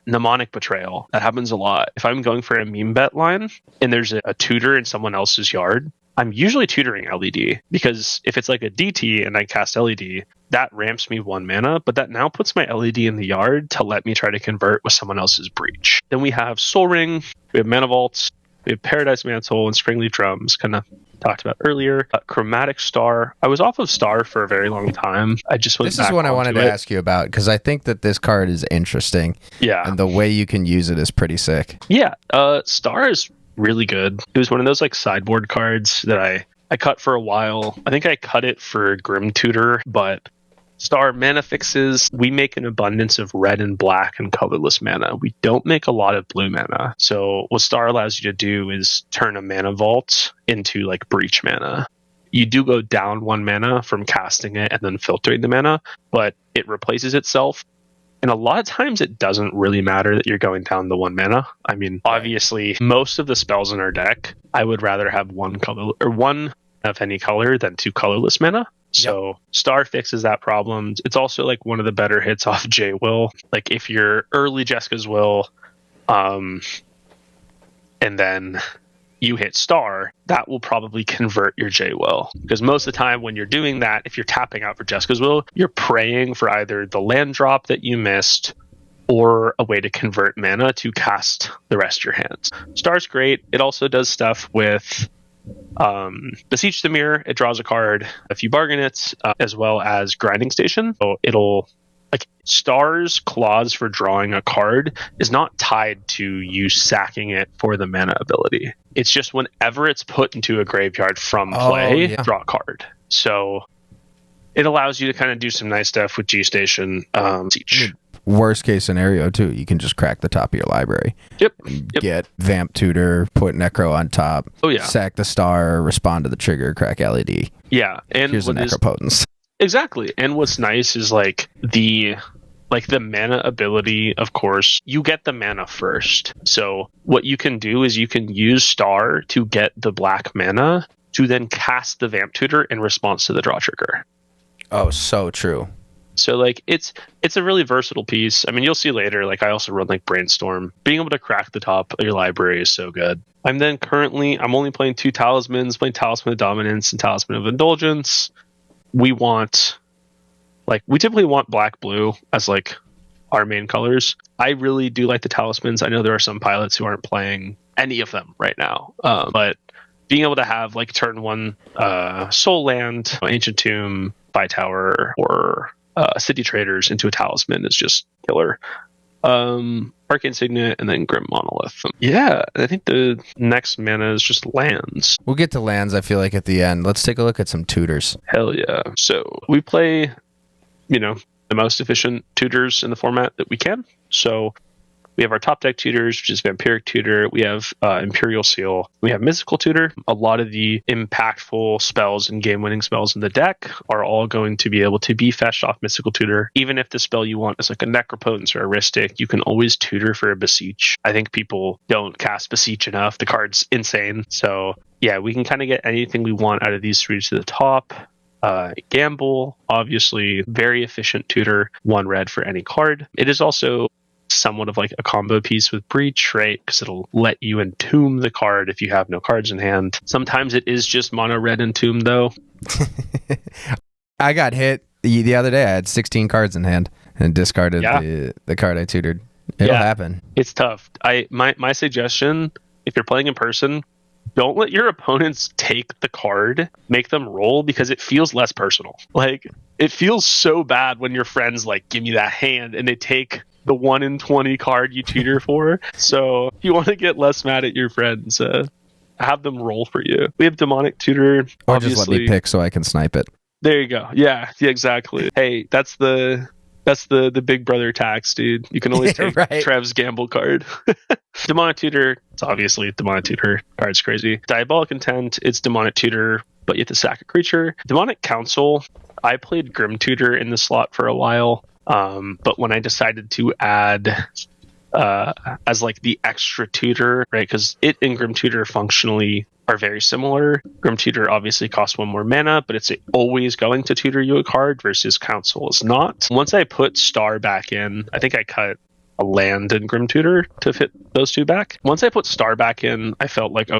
Mnemonic Betrayal. That happens a lot. If I'm going for a meme bet line and there's a tutor in someone else's yard, I'm usually tutoring LED, because if it's like a DT and I cast LED, that ramps me 1 mana, but that now puts my LED in the yard to let me try to convert with someone else's Breach. Then we have Soul Ring, we have Mana Vaults, we have Paradise Mantle and Springleaf Drums, kind of talked about earlier. Chromatic Star. I was off of Star for a very long time. I just went This is what I wanted to ask you about, because I think that this card is interesting. Yeah. And the way you can use it is pretty sick. Yeah. Star is really good. It was one of those like sideboard cards that I cut for a while. I think I cut it for Grim Tutor, but Star mana fixes. We make an abundance of red and black and colorless mana. We don't make a lot of blue mana. So what Star allows you to do is turn a mana vault into like Breach mana. You do go down 1 mana from casting it and then filtering the mana, but it replaces itself. And a lot of times it doesn't really matter that you're going down the 1 mana. I mean, obviously, most of the spells in our deck, I would rather have 1 color or 1 of any color than 2 colorless mana. So Star fixes that problem. It's also like one of the better hits off J Will. Like if you're early Jeska's Will, and then you hit Star, that will probably convert your J Will. Because most of the time when you're doing that, if you're tapping out for Jeska's Will, you're praying for either the land drop that you missed or a way to convert mana to cast the rest of your hands. Star's great. It also does stuff with Beseech the Mirror. It draws a card if you bargain it, as well as Grinding Station. So it'll, like, Star's clause for drawing a card is not tied to you sacking it for the mana ability. It's just whenever it's put into a graveyard from play, draw a card. So it allows you to kind of do some nice stuff with G Station. Worst case scenario too, you can just crack the top of your library. Yep. Get Vamp Tutor, put Necro on top. Oh yeah. Sack the Star, respond to the trigger, crack LED. Yeah, and here's a Necropotence. Exactly. And what's nice is like the mana ability, of course, you get the mana first. So what you can do is you can use Star to get the black mana to then cast the Vamp Tutor in response to the draw trigger. Oh, so true. So like it's a really versatile piece. I mean, you'll see later, like I also run like Brainstorm. Being able to crack the top of your library is so good. I'm only playing 2 talismans, playing Talisman of Dominance and Talisman of Indulgence. We typically want black blue as like our main colors. I really do like the talismans. I know there are some pilots who aren't playing any of them right now. But being able to have like turn 1 Soul Land, Ancient Tomb, Buy Tower, or City Traders into a talisman is just killer. Arcane Signet, and then Grim Monolith. Yeah, I think the next mana is just lands. We'll get to lands, I feel like, at the end. Let's take a look at some tutors. Hell yeah. So we play, the most efficient tutors in the format that we can. So we have our top deck tutors, which is Vampiric Tutor. We have Imperial Seal. We have Mystical Tutor. A lot of the impactful spells and game-winning spells in the deck are all going to be able to be fetched off Mystical Tutor. Even if the spell you want is like a Necropotence or a Ristic, you can always tutor for a Beseech. I think people don't cast Beseech enough. The card's insane. So yeah, we can kind of get anything we want out of these three to the top. Gamble, obviously, very efficient tutor, 1 red for any card. It is also somewhat of like a combo piece with Breach, right? Because it'll let you entomb the card if you have no cards in hand. Sometimes it is just mono red entomb though. I got hit the other day. I had 16 cards in hand and discarded the card I tutored. It'll happen. It's tough. My suggestion, if you're playing in person, don't let your opponents take the card, make them roll, because it feels less personal. Like, it feels so bad when your friends like, give me that hand, and they take the 1 in 20 card you tutor for. So if you want to get less mad at your friends, have them roll for you. We have Demonic Tutor. Or obviously. just let me pick so I can snipe it. There you go. Yeah, exactly. Hey, that's the big brother tax, dude. You can only take Trev's gamble card. Demonic Tutor, it's obviously Demonic Tutor. Card's crazy. Diabolic Intent, it's Demonic Tutor, but you have to sack a creature. Demonic Council, I played Grim Tutor in the slot for a while. But when I decided to add as like the extra tutor, right? Because it and Grim Tutor functionally are very similar. Grim Tutor obviously costs 1 more mana, but it's always going to tutor you a card versus Council is not. Once I put Star back in, I think I cut a land in Grim Tutor to fit those two back. Once I put Star back in, I felt like,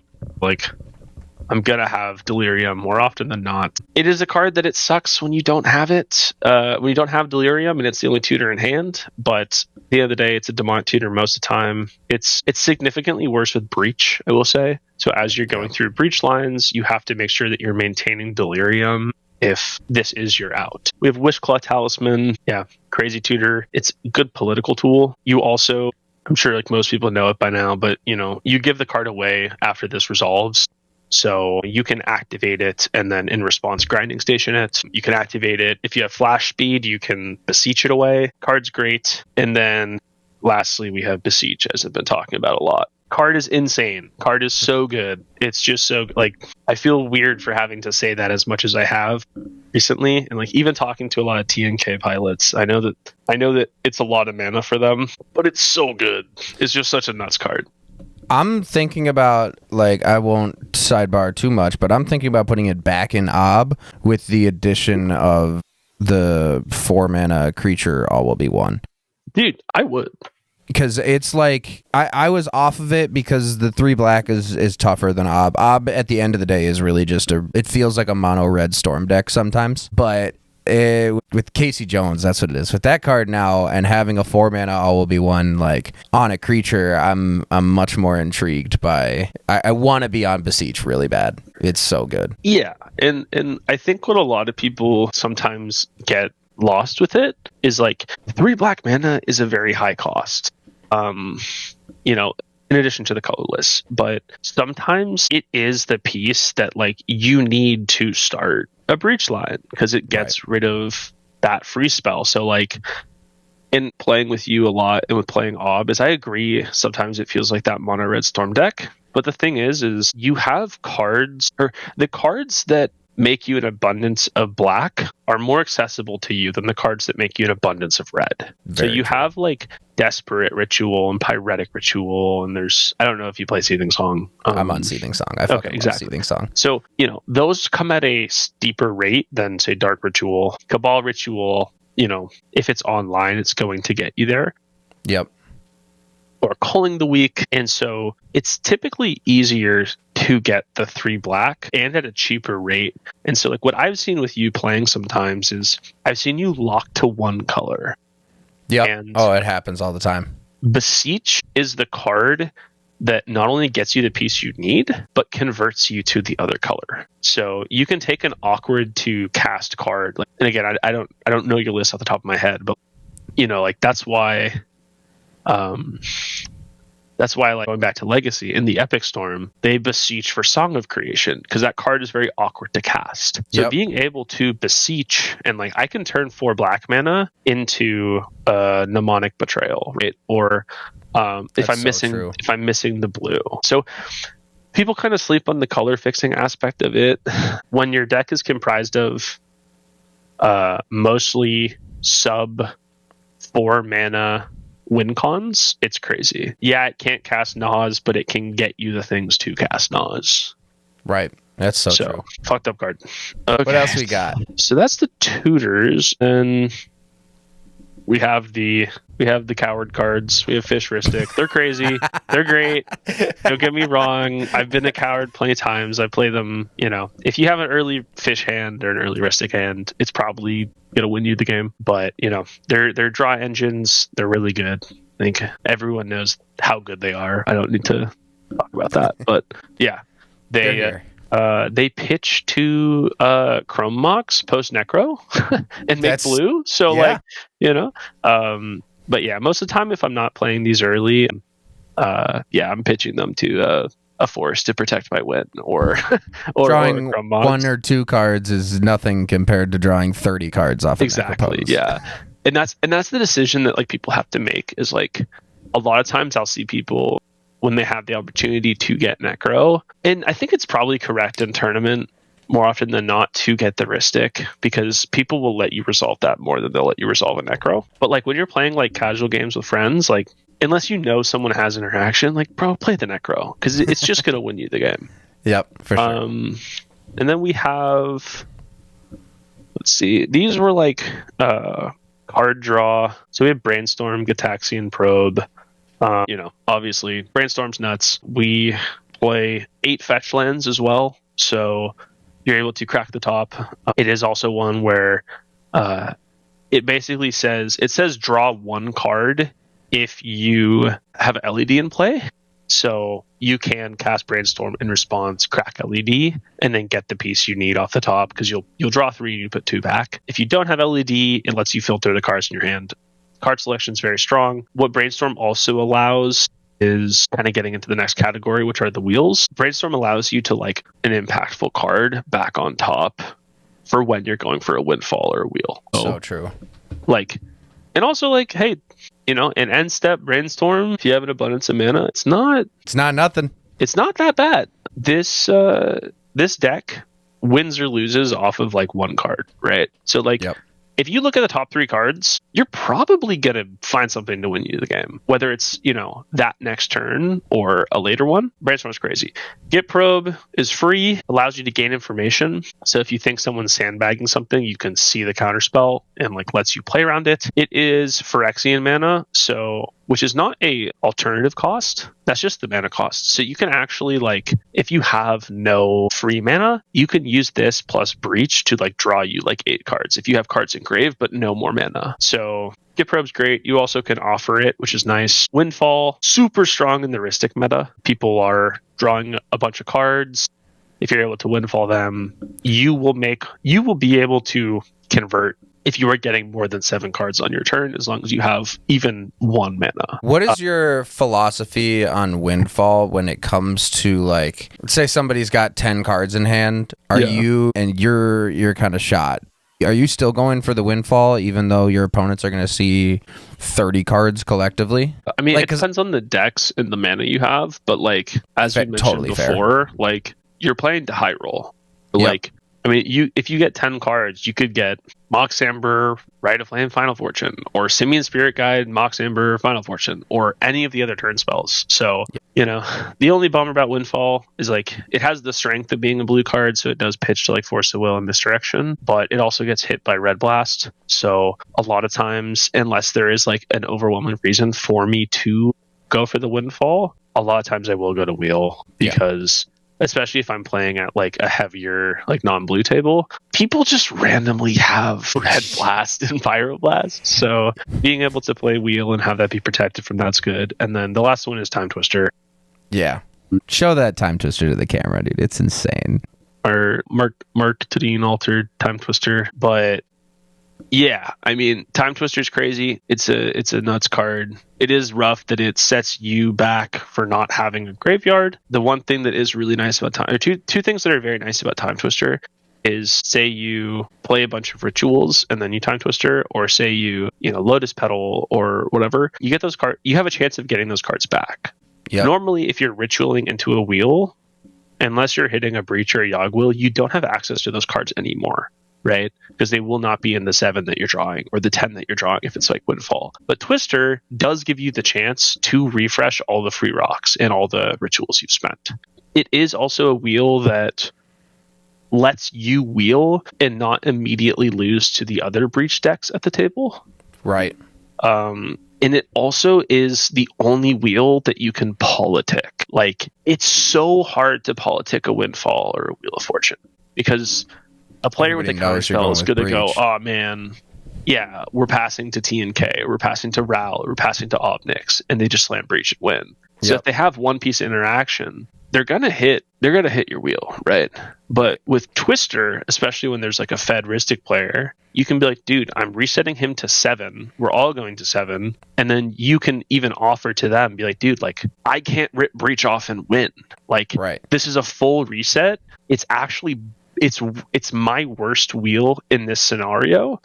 I'm going to have Delirium more often than not. It is a card that it sucks when you don't have it. When you don't have Delirium and it's the only tutor in hand. But at the end of the day, it's a Demonic Tutor most of the time. It's significantly worse with Breach, I will say. So as you're going through Breach lines, you have to make sure that you're maintaining Delirium if this is your out. We have Wishclaw Talisman. Yeah, crazy tutor. It's a good political tool. You also, I'm sure like most people know it by now, but you give the card away after this resolves. So you can activate it and then in response grinding station it. You can activate it. If you have flash speed, you can beseech it away. Card's great. And then lastly, we have Beseech, as I've been talking about a lot. Card is insane. Card is so good. It's just so like I feel weird for having to say that as much as I have recently. And like even talking to a lot of TNK pilots, I know that it's a lot of mana for them, but it's so good. It's just such a nuts card. I'm thinking about, like, I won't sidebar too much, but I'm thinking about putting it back in Ob with the addition of the 4 mana creature all will be 1. Dude, I would. Because it's like, I was off of it because the 3 black is tougher than Ob. Ob at the end of the day is really just it feels like a mono red storm deck sometimes, but with Casey Jones, that's what it is. With that card now and having a 4 mana all will be 1 like on a creature, I'm much more intrigued by. I want to be on Beseech really bad. It's so good. Yeah, and I think what a lot of people sometimes get lost with it is like 3 black mana is a very high cost. In addition to the colorless, but sometimes it is the piece that like you need to start a breach line because it gets rid of that free spell. So like in playing with you a lot and with playing Ob, is I agree sometimes it feels like that mono red storm deck, but the thing is you have cards, or the cards that make you an abundance of black are more accessible to you than the cards that make you an abundance of red. Very so you true. have like Desperate Ritual and Pyretic Ritual, and there's, I don't know if you play Seething Song. I'm on Seething Song. I fucking love Seething Song. So, those come at a steeper rate than, say, Dark Ritual. Cabal Ritual, if it's online, it's going to get you there. Yep. Or Culling the Weak. And so it's typically easier to get the 3 black and at a cheaper rate. And so like what I've seen with you playing sometimes is I've seen you lock to 1 color. Yeah. And it happens all the time. Beseech is the card that not only gets you the piece you need, but converts you to the other color. So you can take an awkward to cast card. And again, I don't know your list off the top of my head, but that's why That's why, like, going back to Legacy, in the Epic Storm, they beseech for Song of Creation because that card is very awkward to cast. So being able to beseech, and like I can turn 4 black mana into Mnemonic Betrayal, right? Or if I'm missing the blue. So people kind of sleep on the color fixing aspect of it. When your deck is comprised of mostly sub 4 mana win cons, it's crazy. Yeah, it can't cast Nas, but it can get you the things to cast Nas. Right. That's so true. Fucked up card. Okay. What else we got? So that's the tutors, and we have the coward cards. We have Fish Ristic. They're crazy. They're great. Don't get me wrong. I've been a coward plenty of times. I play them, if you have an early fish hand or an early Ristic hand, it's probably gonna win you the game. But they're draw engines. They're really good. I think everyone knows how good they are. I don't need to talk about that. But yeah, they pitch to Chrome Mox post Necro and make blue. So but yeah, most of the time if I'm not playing these early, I'm pitching them to a forest to protect my win or drawing Chrome Mox. 1 or 2 cards is nothing compared to drawing 30 cards off of exactly. Yeah. And that's the decision that like people have to make is like a lot of times I'll see people when they have the opportunity to get Necro. And I think it's probably correct in tournament more often than not to get the Ristic because people will let you resolve that more than they'll let you resolve a Necro. But like when you're playing like casual games with friends, like unless someone has interaction, like bro, play the Necro because it's just going to win you the game. Yep, for sure. And then we have, let's see, these were like card draw. So we have Brainstorm, Gataxian Probe. Obviously Brainstorm's nuts. We play 8 fetch lands as well, so you're able to crack the top. It is also one where it basically says draw 1 card if you have LED in play. So you can cast Brainstorm in response, crack LED, and then get the piece you need off the top because you'll draw 3 and you put 2 back. If you don't have LED, it lets you filter the cards in your hand. Card selection is very strong. What Brainstorm also allows is kind of getting into the next category, which are the wheels. Brainstorm allows you to like an impactful card back on top for when you're going for a windfall or a wheel. So true. Like, and also like, hey, an end step Brainstorm, if you have an abundance of mana, it's not nothing. It's not that bad. This deck wins or loses off of like 1 card, right? So like, if you look at the top 3 cards, you're probably going to find something to win you the game. Whether it's, that next turn or a later one. Brainstorm's crazy. Get Probe is free, allows you to gain information. So if you think someone's sandbagging something, you can see the counterspell and like lets you play around it. It is Phyrexian mana, which is not a alternative cost. That's just the mana cost. So you can actually like, if you have no free mana, you can use this plus Breach to like draw you like 8 cards. If you have cards engraved, but no more mana. So Get Probe's great. You also can offer it, which is nice. Windfall, super strong in the Ristic meta. People are drawing a bunch of cards. If you're able to Windfall them, you will be able to convert if you are getting more than 7 cards on your turn, as long as you have even 1 mana. What is your philosophy on Windfall when it comes to like, say somebody's got 10 cards in hand, you're kind of shot. Are you still going for the Windfall even though your opponents are going to see 30 cards collectively? I mean, it depends on the decks and the mana you have, but like as we mentioned before, like you're playing to high roll. Like, I mean, if you get 10 cards, you could get Mox Amber, Rite of Flame, Final Fortune, or Simian Spirit Guide, Mox Amber, Final Fortune, or any of the other turn spells. So, the only bummer about Windfall is like it has the strength of being a blue card, so it does pitch to like Force of Will and Misdirection, but it also gets hit by Red Blast. So a lot of times, unless there is like an overwhelming reason for me to go for the Windfall, a lot of times I will go to Wheel because especially if I'm playing at like a heavier, like non-blue table, people just randomly have Red Blast and Pyroblast. So being able to play Wheel and have that be protected from that's good. And then the last one is Time Twister. Yeah. Show that Time Twister to the camera, dude. It's insane. Or Mark Tadine altered Time Twister. But Yeah, I mean, Time Twister's crazy. It's a nuts card. It is rough that it sets you back for not having a graveyard. The one thing that is really nice about two things that are very nice about Time Twister is, say you play a bunch of rituals and then you Time Twister, or say you Lotus Petal or whatever, you get those cards. You have a chance of getting those cards back. Yep. Normally, if you're ritualing into a wheel, unless you're hitting a Breach or a Yawgmoth, you don't have access to those cards anymore. Right? Because they will not be in the 7 that you're drawing or the 10 that you're drawing if it's like Windfall. But Twister does give you the chance to refresh all the free rocks and all the rituals you've spent. It is also a wheel that lets you wheel and not immediately lose to the other Breach decks at the table. Right. And it also is the only wheel that you can politic. Like, it's so hard to politic a Windfall or a Wheel of Fortune because a player with a counter spell is going to go, oh man, yeah, we're passing to TNK, we're passing to Ral, we're passing to Obnix, and they just slam Breach and win. So if they have one piece of interaction, they're gonna hit your wheel, right? But with Twister, especially when there's like a Fedristic player, you can be like, dude, I'm resetting him to 7. We're all going to 7, and then you can even offer to them, be like, dude, like I can't rip Breach off and win. Like, This is a full reset. It's actually it's my worst wheel in this scenario,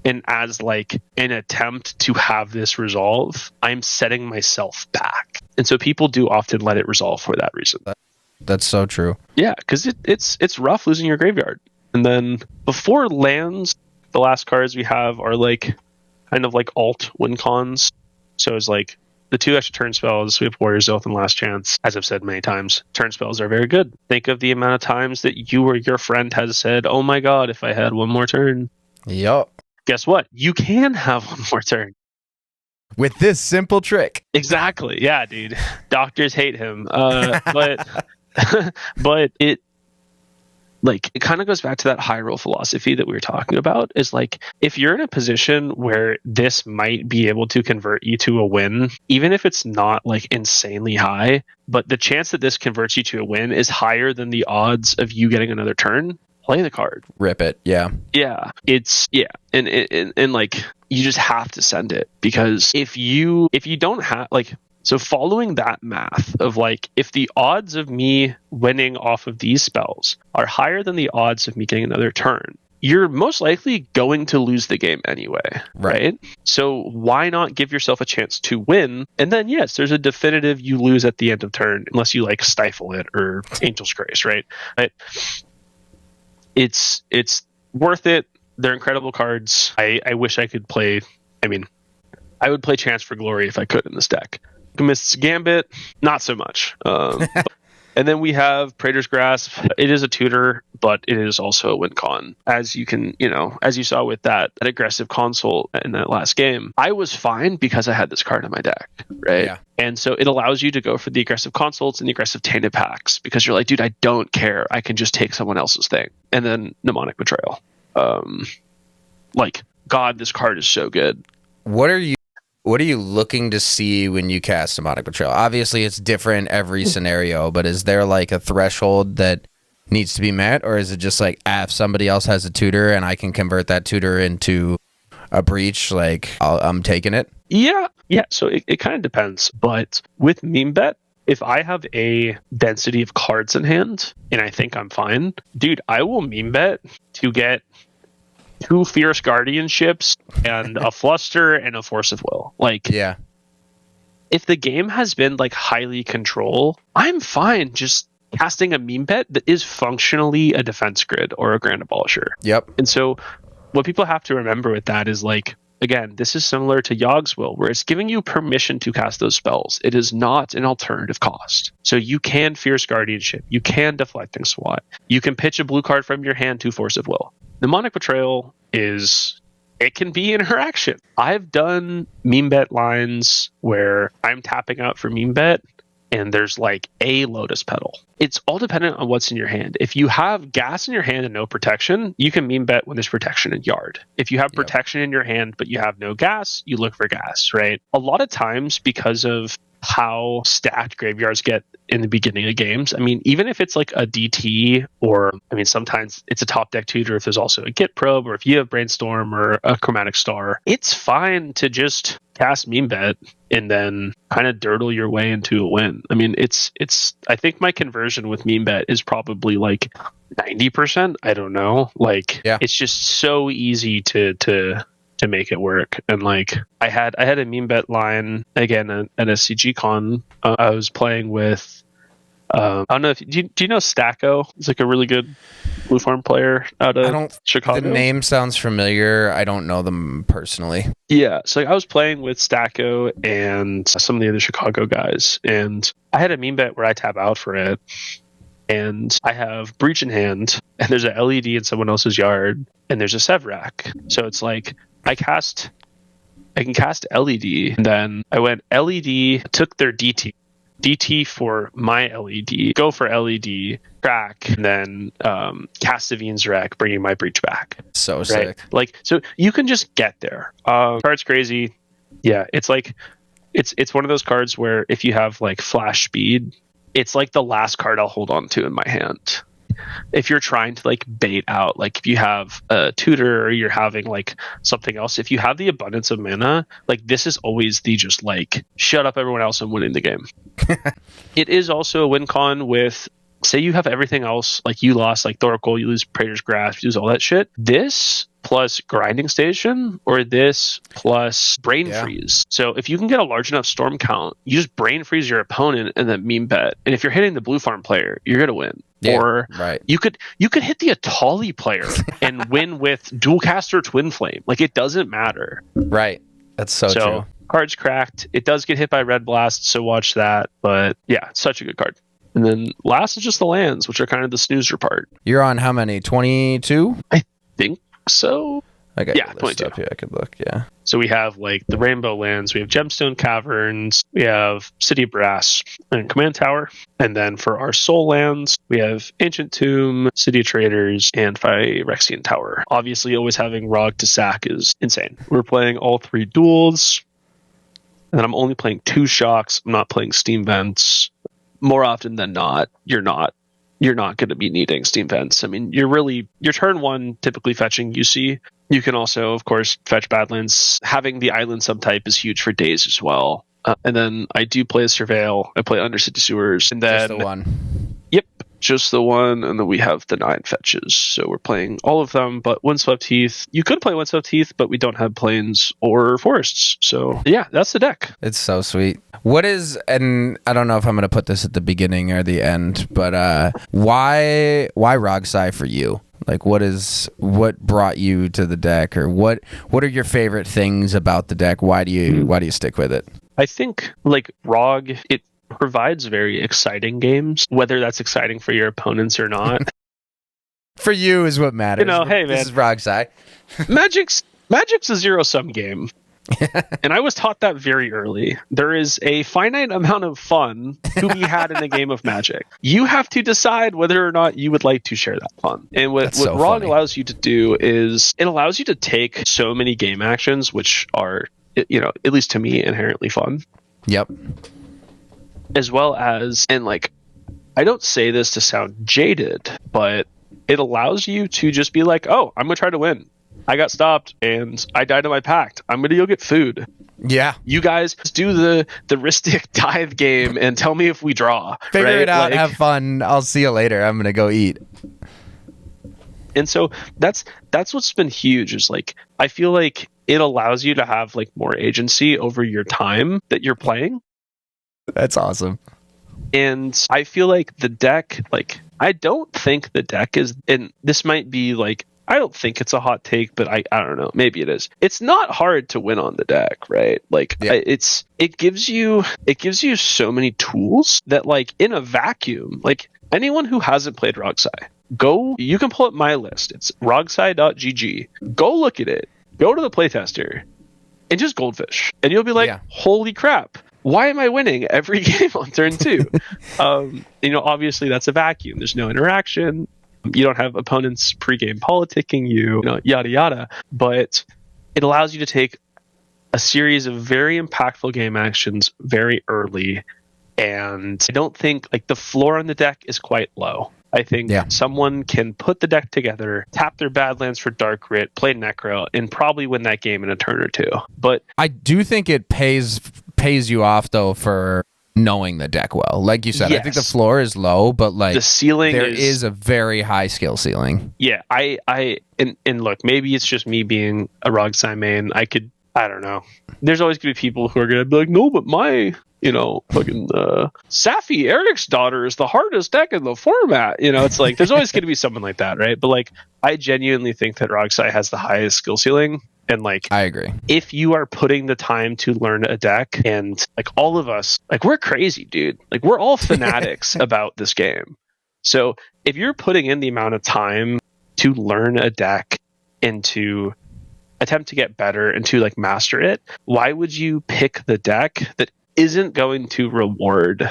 and as like an attempt to have this resolve, I'm setting myself back, and so people do often let it resolve for that reason. That's so true. Yeah, because it's rough losing your graveyard. And then before lands, the last cards we have are like kind of like alt win cons. So it's like the 2 extra turn spells, we have Warrior's Oath and Last Chance. As I've said many times, turn spells are very good. Think of the amount of times that you or your friend has said, oh my god, if I had one more turn. Yup. Guess what? You can have one more turn. With this simple trick. Exactly. Yeah, dude. Doctors hate him. But it kind of goes back to that high roll philosophy that we were talking about, is like, if you're in a position where this might be able to convert you to a win, even if it's not like insanely high, but the chance that this converts you to a win is higher than the odds of you getting another turn, play the card. Rip it. Yeah. Yeah. And like, you just have to send it, because if you don't have like, so following that math of like, if the odds of me winning off of these spells are higher than the odds of me getting another turn, you're most likely going to lose the game anyway, right? So why not give yourself a chance to win? And then, yes, there's a definitive you lose at the end of turn, unless you like stifle it or Angel's Grace, right? But it's worth it. They're incredible cards. I wish I could play. I mean, I would play Chance for Glory if I could in this deck. Alchemist's Gambit, not so much. And then we have Praetor's Grasp. It is a tutor, but it is also a win con. As you can, as you saw with that aggressive console in that last game, I was fine because I had this card in my deck, right? Yeah. And so it allows you to go for the aggressive consults and the aggressive tainted packs, because you're like, dude, I don't care. I can just take someone else's thing. And then Mnemonic Betrayal. God, this card is so good. What are you looking to see when you cast Mnemonic Betrayal? Obviously, it's different every scenario, but is there like a threshold that needs to be met, or is it just like, if somebody else has a tutor and I can convert that tutor into a breach, like I'm taking it? Yeah. So it kind of depends. But with meme bet, if I have a density of cards in hand and I think I'm fine, dude, I will meme bet to get 2 Fierce Guardianships and a Fluster and a Force of Will. Like, yeah. If the game has been like highly control, I'm fine just casting a meme bet that is functionally a defense grid or a Grand Abolisher. Yep. And so what people have to remember with that is, like, again, this is similar to Yawg's Will, where it's giving you permission to cast those spells. It is not an alternative cost. So you can Fierce Guardianship. You can Deflecting Swat. You can pitch a blue card from your hand to Force of Will. Mnemonic Betrayal it can be interaction. I've done meme bet lines where I'm tapping out for meme bet and there's like a Lotus Petal. It's all dependent on what's in your hand. If you have gas in your hand and no protection, you can meme bet when there's protection in yard. If you have protection in your hand but you have no gas, you look for gas, right? A lot of times, because of how stacked graveyards get in the beginning of games. I mean, even if it's like a DT, or I mean, sometimes it's a top deck tutor if there's also a Git probe, or if you have Brainstorm or a Chromatic Star, it's fine to just cast Meme Bet and then kind of dirtle your way into a win. I mean, it's I think my conversion with Meme Bet is probably like 90%. I don't know. Like, it's just so easy to make it work. And like I had a Meme Bet line again at SCG Con. I was playing with I don't know if do you know Stacko? He's like a really good blue farm player out of Chicago. The name sounds familiar. I don't know them personally. Yeah, so I was playing with Stacko and some of the other Chicago guys, and I had a Meme Bet where I tap out for it, and I have Breach in hand, and there's a LED in someone else's yard, and there's a Sevrak. So it's like I can cast LED, and then I went LED, took their DT for my LED, go for LED, crack, and then cast Savine's Wreck, bringing my Breach back. So sick. Like, so you can just get there. Card's crazy. Yeah, it's like it's one of those cards where if you have like flash speed, it's like the last card I'll hold on to in my hand. If you're trying to like bait out, like if you have a tutor or you're having like something else, if you have the abundance of mana, like this is always the just like shut up everyone else, I'm winning the game. It is also a win con with, say you have everything else, like you lost like Thoracle, you lose Praetor's Grasp, you lose all that shit. This plus Grinding Station, or this plus Brain Freeze. So if you can get a large enough storm count, you just Brain Freeze your opponent and then Meme Bet. And if you're hitting the blue farm player, you're gonna win. Yeah, or you could hit the Atali player and win with Dual Caster Twin Flame. Like, it doesn't matter. Right. That's so true. Card's cracked. It does get hit by Red Blast, so watch that. But yeah, such a good card. And then last is just the lands, which are kind of the snoozer part. You're on how many? 22? I think so. I got 22. Up here. I could look. Yeah. So we have like the Rainbow Lands, we have Gemstone Caverns, we have City of Brass and Command Tower. And then for our Soul Lands, we have Ancient Tomb, City of Traders, and Phyrexian Tower. Obviously, always having ROG to sack is insane. We're playing all 3 duels. And then I'm only playing 2 shocks. I'm not playing Steam Vents. More often than not, you're not going to be needing Steam Vents. I mean, your turn 1 typically fetching UC. You can also, of course, fetch Badlands. Having the island subtype is huge for days as well. And then I do play a Surveil. I play Undercity Sewers. And then, just the one. Yep, just the one. And then we have the 9 fetches. So we're playing all of them, but Windswept Heath. You could play Windswept Heath, but we don't have plains or forests. So yeah, that's the deck. It's so sweet. What is, and I don't know if I'm going to put this at the beginning or the end, but why ROG SI for you? Like, what brought you to the deck, or what are your favorite things about the deck? Why do you stick with it? I think like ROG, it provides very exciting games, whether that's exciting for your opponents or not. For you is what matters. You know, hey man, this is ROG SI. Magic's a zero-sum game. And I was taught that very early. There is a finite amount of fun to be had in a game of Magic. You have to decide whether or not you would like to share that fun. And what ROG allows you to do is it allows you to take so many game actions, which are, you know, at least to me, inherently fun. Yep. As well as, and like, I don't say this to sound jaded, but it allows you to just be like, oh, I'm going to try to win. I got stopped and I died in my pact. I'm going to go get food. Yeah. You guys do the Ristic Tithe game and tell me if we draw. Figure it out, like, have fun. I'll see you later. I'm going to go eat. And so that's what's been huge, is like, I feel like it allows you to have like more agency over your time that you're playing. That's awesome. And I feel like the deck, like, I don't think the deck is, and this might be like, I don't think it's a hot take, but I don't know. Maybe it is. It's not hard to win on the deck, right? Like, yeah. It gives you so many tools that, like, in a vacuum, like, anyone who hasn't played ROG SI, you can pull up my list. It's rogsi.gg. Go look at it. Go to the playtester and just goldfish. And you'll be like, holy crap. Why am I winning every game on turn 2? You know, obviously that's a vacuum. There's no interaction. You don't have opponents pregame politicking you, you know, yada yada. But it allows you to take a series of very impactful game actions very early. And I don't think like the floor on the deck is quite low. I think someone can put the deck together, tap their Badlands for Dark Rit, play Necro, and probably win that game in a turn or two. But I do think it pays you off though for knowing the deck well. Like you said, I think the floor is low, but like the ceiling there is a very high skill ceiling. Yeah, and look, maybe it's just me being a ROG SI main. I don't know. There's always gonna be people who are gonna be like, no, but my fucking Safi Eric's daughter is the hardest deck in the format. It's like there's always going to be someone like that, right? But like, I genuinely think that ROG SI has the highest skill ceiling, and like, I agree. If you are putting the time to learn a deck, and like all of us, like we're crazy, dude. Like we're all fanatics about this game. So if you're putting in the amount of time to learn a deck and to attempt to get better and to like master it, why would you pick the deck that isn't going to reward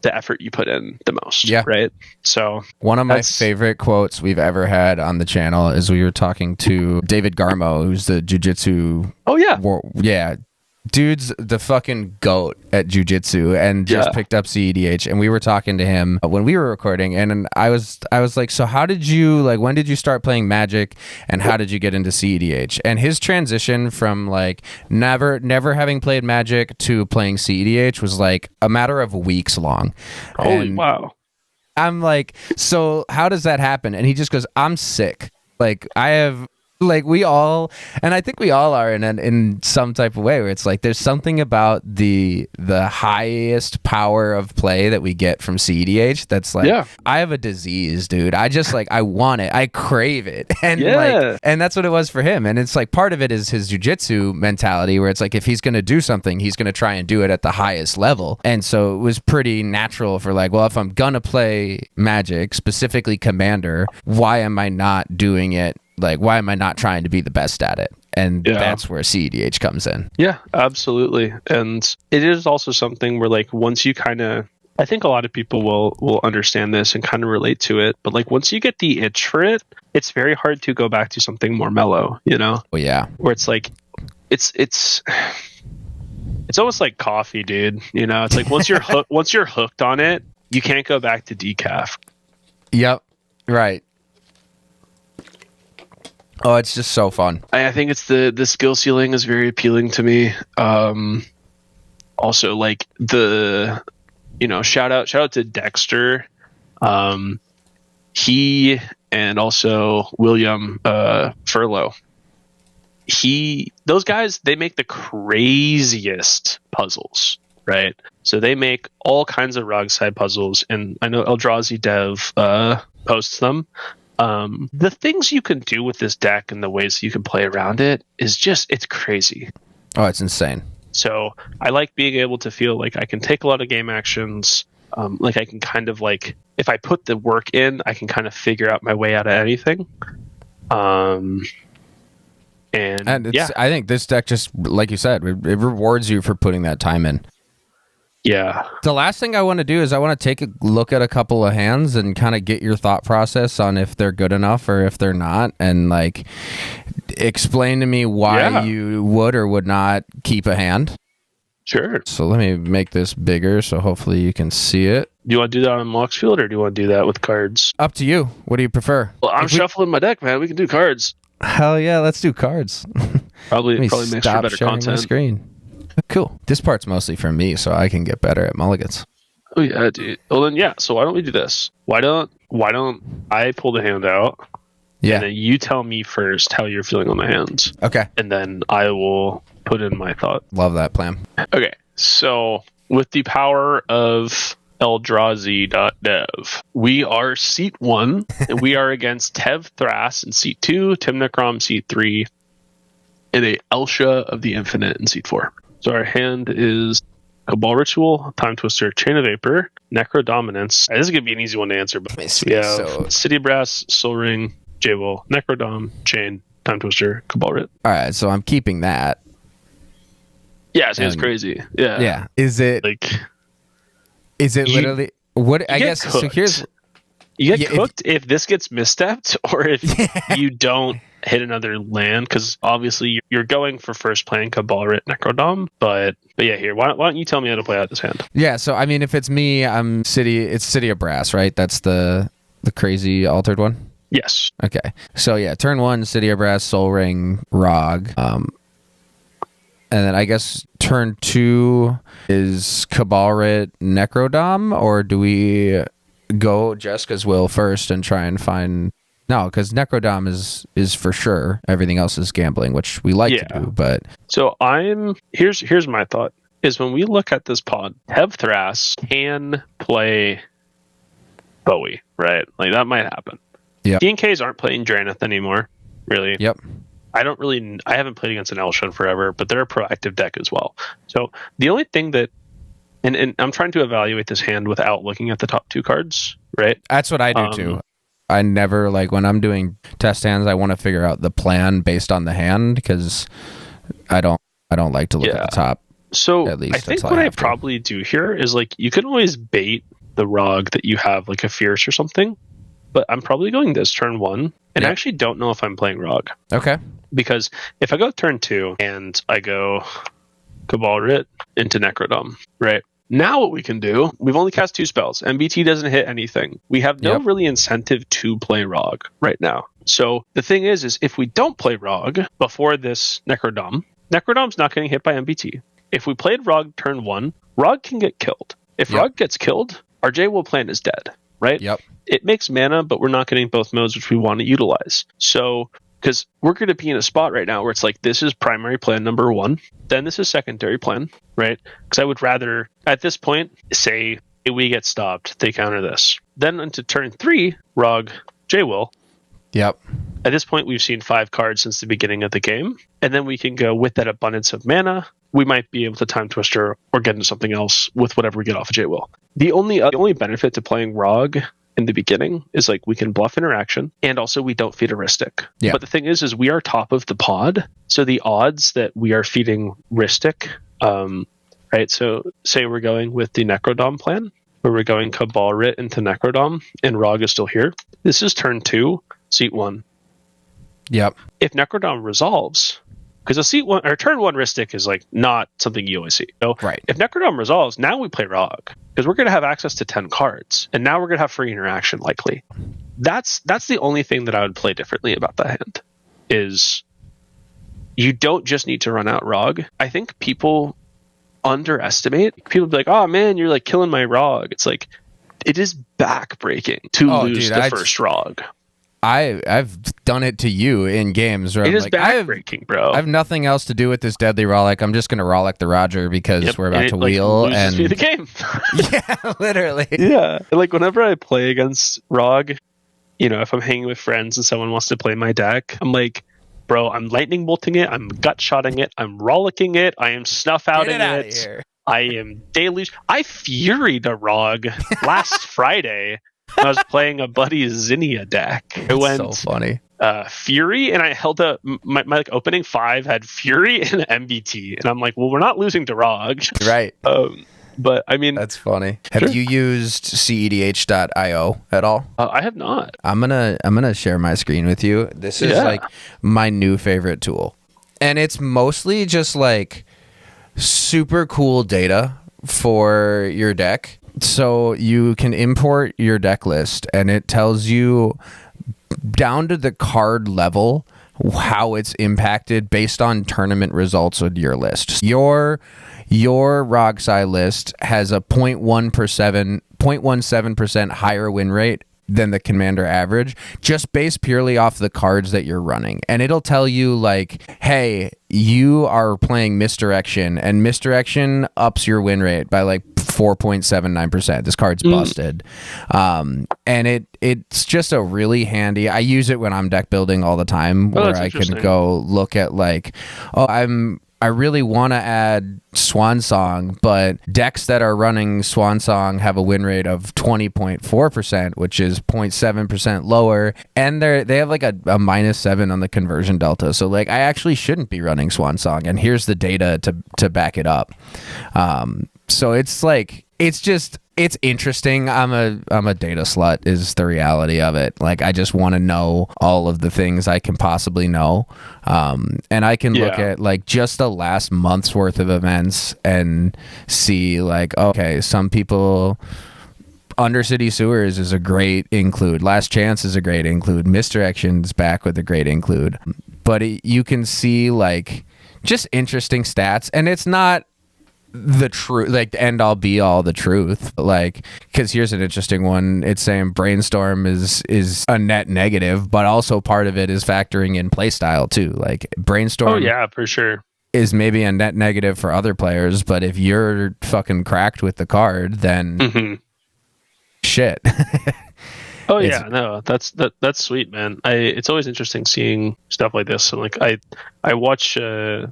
the effort you put in the most? Yeah. Right. So one of my favorite quotes we've ever had on the channel is we were talking to David Garmo, who's the jiu-jitsu. Oh yeah. Dude's the fucking goat at jiu-jitsu and just picked up cEDH, and we were talking to him when we were recording, and I was like, so when did you start playing Magic, and how did you get into cEDH? And his transition from like never having played Magic to playing cEDH was like a matter of weeks long. Holy wow. I'm like, so how does that happen? And he just goes, I'm sick. Like I have like we all, and I think we all are in some type of way where it's like there's something about the highest power of play that we get from cEDH that's like, I have a disease, dude. I just like, I want it, I crave it, and and that's what it was for him. And it's like part of it is his jiu-jitsu mentality where it's like if he's gonna do something, he's gonna try and do it at the highest level. And so it was pretty natural for like, well, if I'm gonna play Magic, specifically Commander, why am I not doing it? Like, why am I not trying to be the best at it? And that's where cEDH comes in. Yeah, absolutely. And it is also something where, like, once you kind of, I think a lot of people will understand this and kind of relate to it. But, like, once you get the itch for it, it's very hard to go back to something more mellow, Oh, yeah. Where it's like, it's almost like coffee, dude. It's like once you're hooked on it, you can't go back to decaf. Yep. Right. Oh, it's just so fun. I think it's the skill ceiling is very appealing to me. Also, like the, shout out to Dexter. He and also William Furlow. Those guys, they make the craziest puzzles, right? So they make all kinds of ROG SI puzzles, and I know Eldrazi Dev posts them. The things you can do with this deck and the ways you can play around it is just, it's crazy. Oh, it's insane. So I like being able to feel like I can take a lot of game actions. Like I can kind of like, if I put the work in, I can kind of figure out my way out of anything. And I think this deck just, like you said, it rewards you for putting that time in. Yeah. The last thing I want to do is I want to take a look at a couple of hands and kind of get your thought process on if they're good enough or if they're not, and like explain to me why you would or would not keep a hand. Sure. So let me make this bigger so hopefully you can see it. Do you want to do that on Mox Field or do you want to do that with cards? Up to you. What do you prefer? Well, I'm shuffling my deck, man. We can do cards. Hell yeah, let's do cards. Probably makes for better content. My screen. Cool. This part's mostly for me, so I can get better at mulligans. Oh yeah, dude. Well then, so why don't we do this? Why don't I pull the hand out? Yeah. And then you tell me first how you're feeling on the hands. Okay. And then I will put in my thought. Love that plan. Okay. So with the power of Eldrazi.dev, we are seat 1, and we are against Tev Thras in seat 2, Tim Necrom seat 3, and a Elsha of the Infinite in seat 4. So our hand is Cabal Ritual, Time Twister, Chain of Vapor, Necro Dominance. This is going to be an easy one to answer, but we have City Brass, Soul Ring, J-Will, Necrodom, Chain, Time Twister, Cabal Rit. All right, so I'm keeping that. Yeah, it's crazy. Yeah. Yeah. Is it literally what I guess cooked. So here's you get cooked if this gets misstepped or if you don't hit another land, because obviously you're going for first playing Cabalrit Necrodom, but yeah, here, why don't you tell me how to play out this hand? Yeah, so I mean, if it's me, it's City of Brass, right? That's the crazy altered one? Yes. Okay. So yeah, turn 1, City of Brass, Soul Ring, ROG. And then I guess turn 2 is Cabalrit Necrodom, or do we go Jessica's Will first and try and find... No, because Necrodom is for sure. Everything else is gambling, which we like to do, but... So here's my thought, is when we look at this pod, Hevthras can play Bowie, right? Like, that might happen. Yeah. D&Ks aren't playing Draneth anymore, really. Yep. I haven't played against an Elshun forever, but they're a proactive deck as well. So the only thing that, and I'm trying to evaluate this hand without looking at the top 2 cards, right? That's what I do too. I never, like, when I'm doing test hands, I want to figure out the plan based on the hand, because I don't like to look at the top. So at least I think what I probably do here is, like, you can always bait the ROG that you have, like a Fierce or something, but I'm probably going this turn 1, and I actually don't know if I'm playing ROG. Okay. Because if I go turn 2 and I go Cabalrit into Necrodom, right? Now what we can do, we've only cast 2 spells. MBT doesn't hit anything. We have no really incentive to play ROG right now. So the thing is if we don't play ROG before this Necrodom's not getting hit by MBT. If we played ROG turn 1, ROG can get killed. If ROG gets killed, our J-Will plan is dead, right? Yep. It makes mana, but we're not getting both modes, which we want to utilize. So... because we're going to be in a spot right now where it's like, this is primary plan number 1, then this is secondary plan, right? Because I would rather, at this point, say we get stopped, they counter this. Then into turn 3, ROG, J-Will. Yep. At this point, we've seen 5 cards since the beginning of the game, and then we can go with that abundance of mana. We might be able to Time Twister or get into something else with whatever we get off of J-Will. The only benefit to playing ROG in the beginning is, like, we can bluff interaction, and also we don't feed a Ristic. Yeah. But the thing is we are top of the pod, so the odds that we are feeding Ristic, right? So say we're going with the Necrodom plan, where we're going Cabalrit into Necrodom, and ROG is still here. This is turn 2, seat 1. Yep. If Necrodom resolves, because a seat 1 or turn 1 Ristic is, like, not something you always see. So right. If Necrodom resolves, now we play ROG, because we're going to have access to 10 cards, and now we're going to have free interaction likely. That's the only thing that I would play differently about that hand, is you don't just need to run out ROG. I think people underestimate. People be like, oh man, you're, like, killing my ROG. It's like, it is backbreaking to lose the first ROG. I've done it to you in games where it I'm is like, backbreaking, bro. I have nothing else to do with this deadly Rollick. I'm just going to Rollick the Roger because we're about to wheel. And me the game. Yeah, literally. Yeah. Like, whenever I play against ROG, if I'm hanging with friends and someone wants to play my deck, I'm like, bro, I'm lightning bolting it. I'm gut shotting it. I'm rollicking it. I am snuff outing it. I am deluge. I furied a ROG last Friday. I was playing a buddy's Zinnia deck. It went so funny. Fury, and I held up my like opening 5 had Fury and MBT, and I'm like, well, we're not losing to ROG, right? But I mean, that's funny. Have you used cEDH.io at all? I have not. I'm gonna share my screen with you. This is like my new favorite tool, and it's mostly just like super cool data for your deck. So you can import your deck list, and it tells you down to the card level how it's impacted based on tournament results with your list. Your ROG SI list has a 0.17% higher win rate than the commander average, just based purely off the cards that you're running. And it'll tell you, like, hey, you are playing misdirection, and misdirection ups your win rate by like 4.79%. This card's busted. And it's just a really handy, I use it when I'm deck building all the time, where I can go look at, like, I really want to add Swan Song, but decks that are running Swan Song have a win rate of 20.4%, which is 0.7% lower, and they have like a -7 on the conversion delta. So, like, I actually shouldn't be running Swan Song, and here's the data to back it up. So it's like it's interesting. I'm a data slut is the reality of it. Like I just want to know all of the things I can possibly know. And I can look at like just the last month's worth of events and see like, okay, some people Undercity Sewers is a great include. Last Chance is a great include. Misdirection's back with a great include. But you can see like just interesting stats, and it's not the truth, like the end all be all the truth. Like, because here's an interesting one. It's saying Brainstorm is a net negative, but also part of it is factoring in playstyle too. Like Brainstorm. Oh yeah, for sure. Is maybe a net negative for other players, but if you're fucking cracked with the card, then shit. Oh yeah, no, that's sweet, man. It's always interesting seeing stuff like this, and like I watch like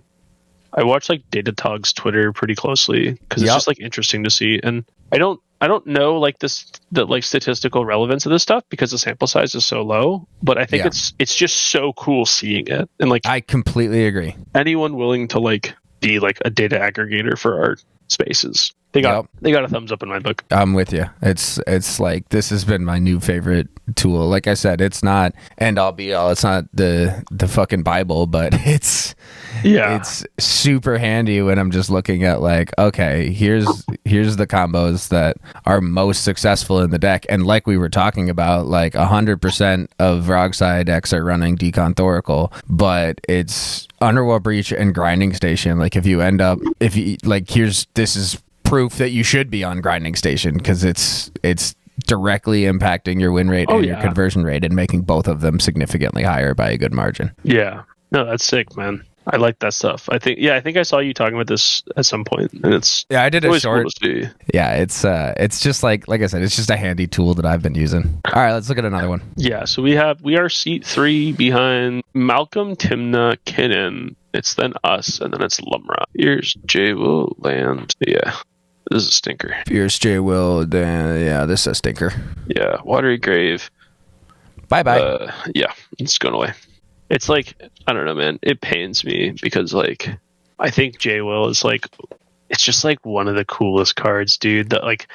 Datatog's Twitter pretty closely because it's just like interesting to see, and I don't know like the like statistical relevance of this stuff because the sample size is so low, but I think it's just so cool seeing it, and like I completely agree. Anyone willing to like be like a data aggregator for our spaces, they got a thumbs up in my book. I'm with you. It's like this has been my new favorite tool. Like I said, it's not end all be all. It's not the fucking Bible, but it's super handy when I'm just looking at like, okay, here's the combos that are most successful in the deck, and like we were talking about, like 100% of ROG SI decks are running Decon Thoracle, but it's Underworld Breach and Grinding Station. Like this is proof that you should be on Grinding Station because it's directly impacting your win rate and your conversion rate and making both of them significantly higher by a good margin. Yeah, no, that's sick, man. I like that stuff. I think I saw you talking about this at some point, and it's I did a short. Cool to see. Yeah, it's just like I said, it's just a handy tool that I've been using. All right, let's look at another one. Yeah, so we are seat 3 behind Malcolm, Timna, Kinnan. It's then us, and then it's Lumra. Here's J Will Land. Yeah, this is a stinker. Here's J Will. This is a stinker. Yeah, Watery Grave. Bye bye. Yeah, it's going away. It's like, I don't know, man. It pains me because, like, I think J-Will is, like, it's just, like, one of the coolest cards, dude. That, like,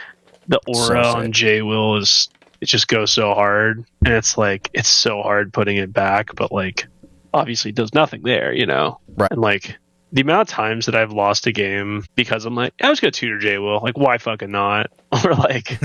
the aura on J-Will is, it just goes so hard. And it's, like, it's so hard putting it back, but, like, obviously it does nothing there, you know? Right. And, like, the amount of times that I've lost a game because I'm like, I was going to tutor J-Will. Like, why fucking not? Or, like,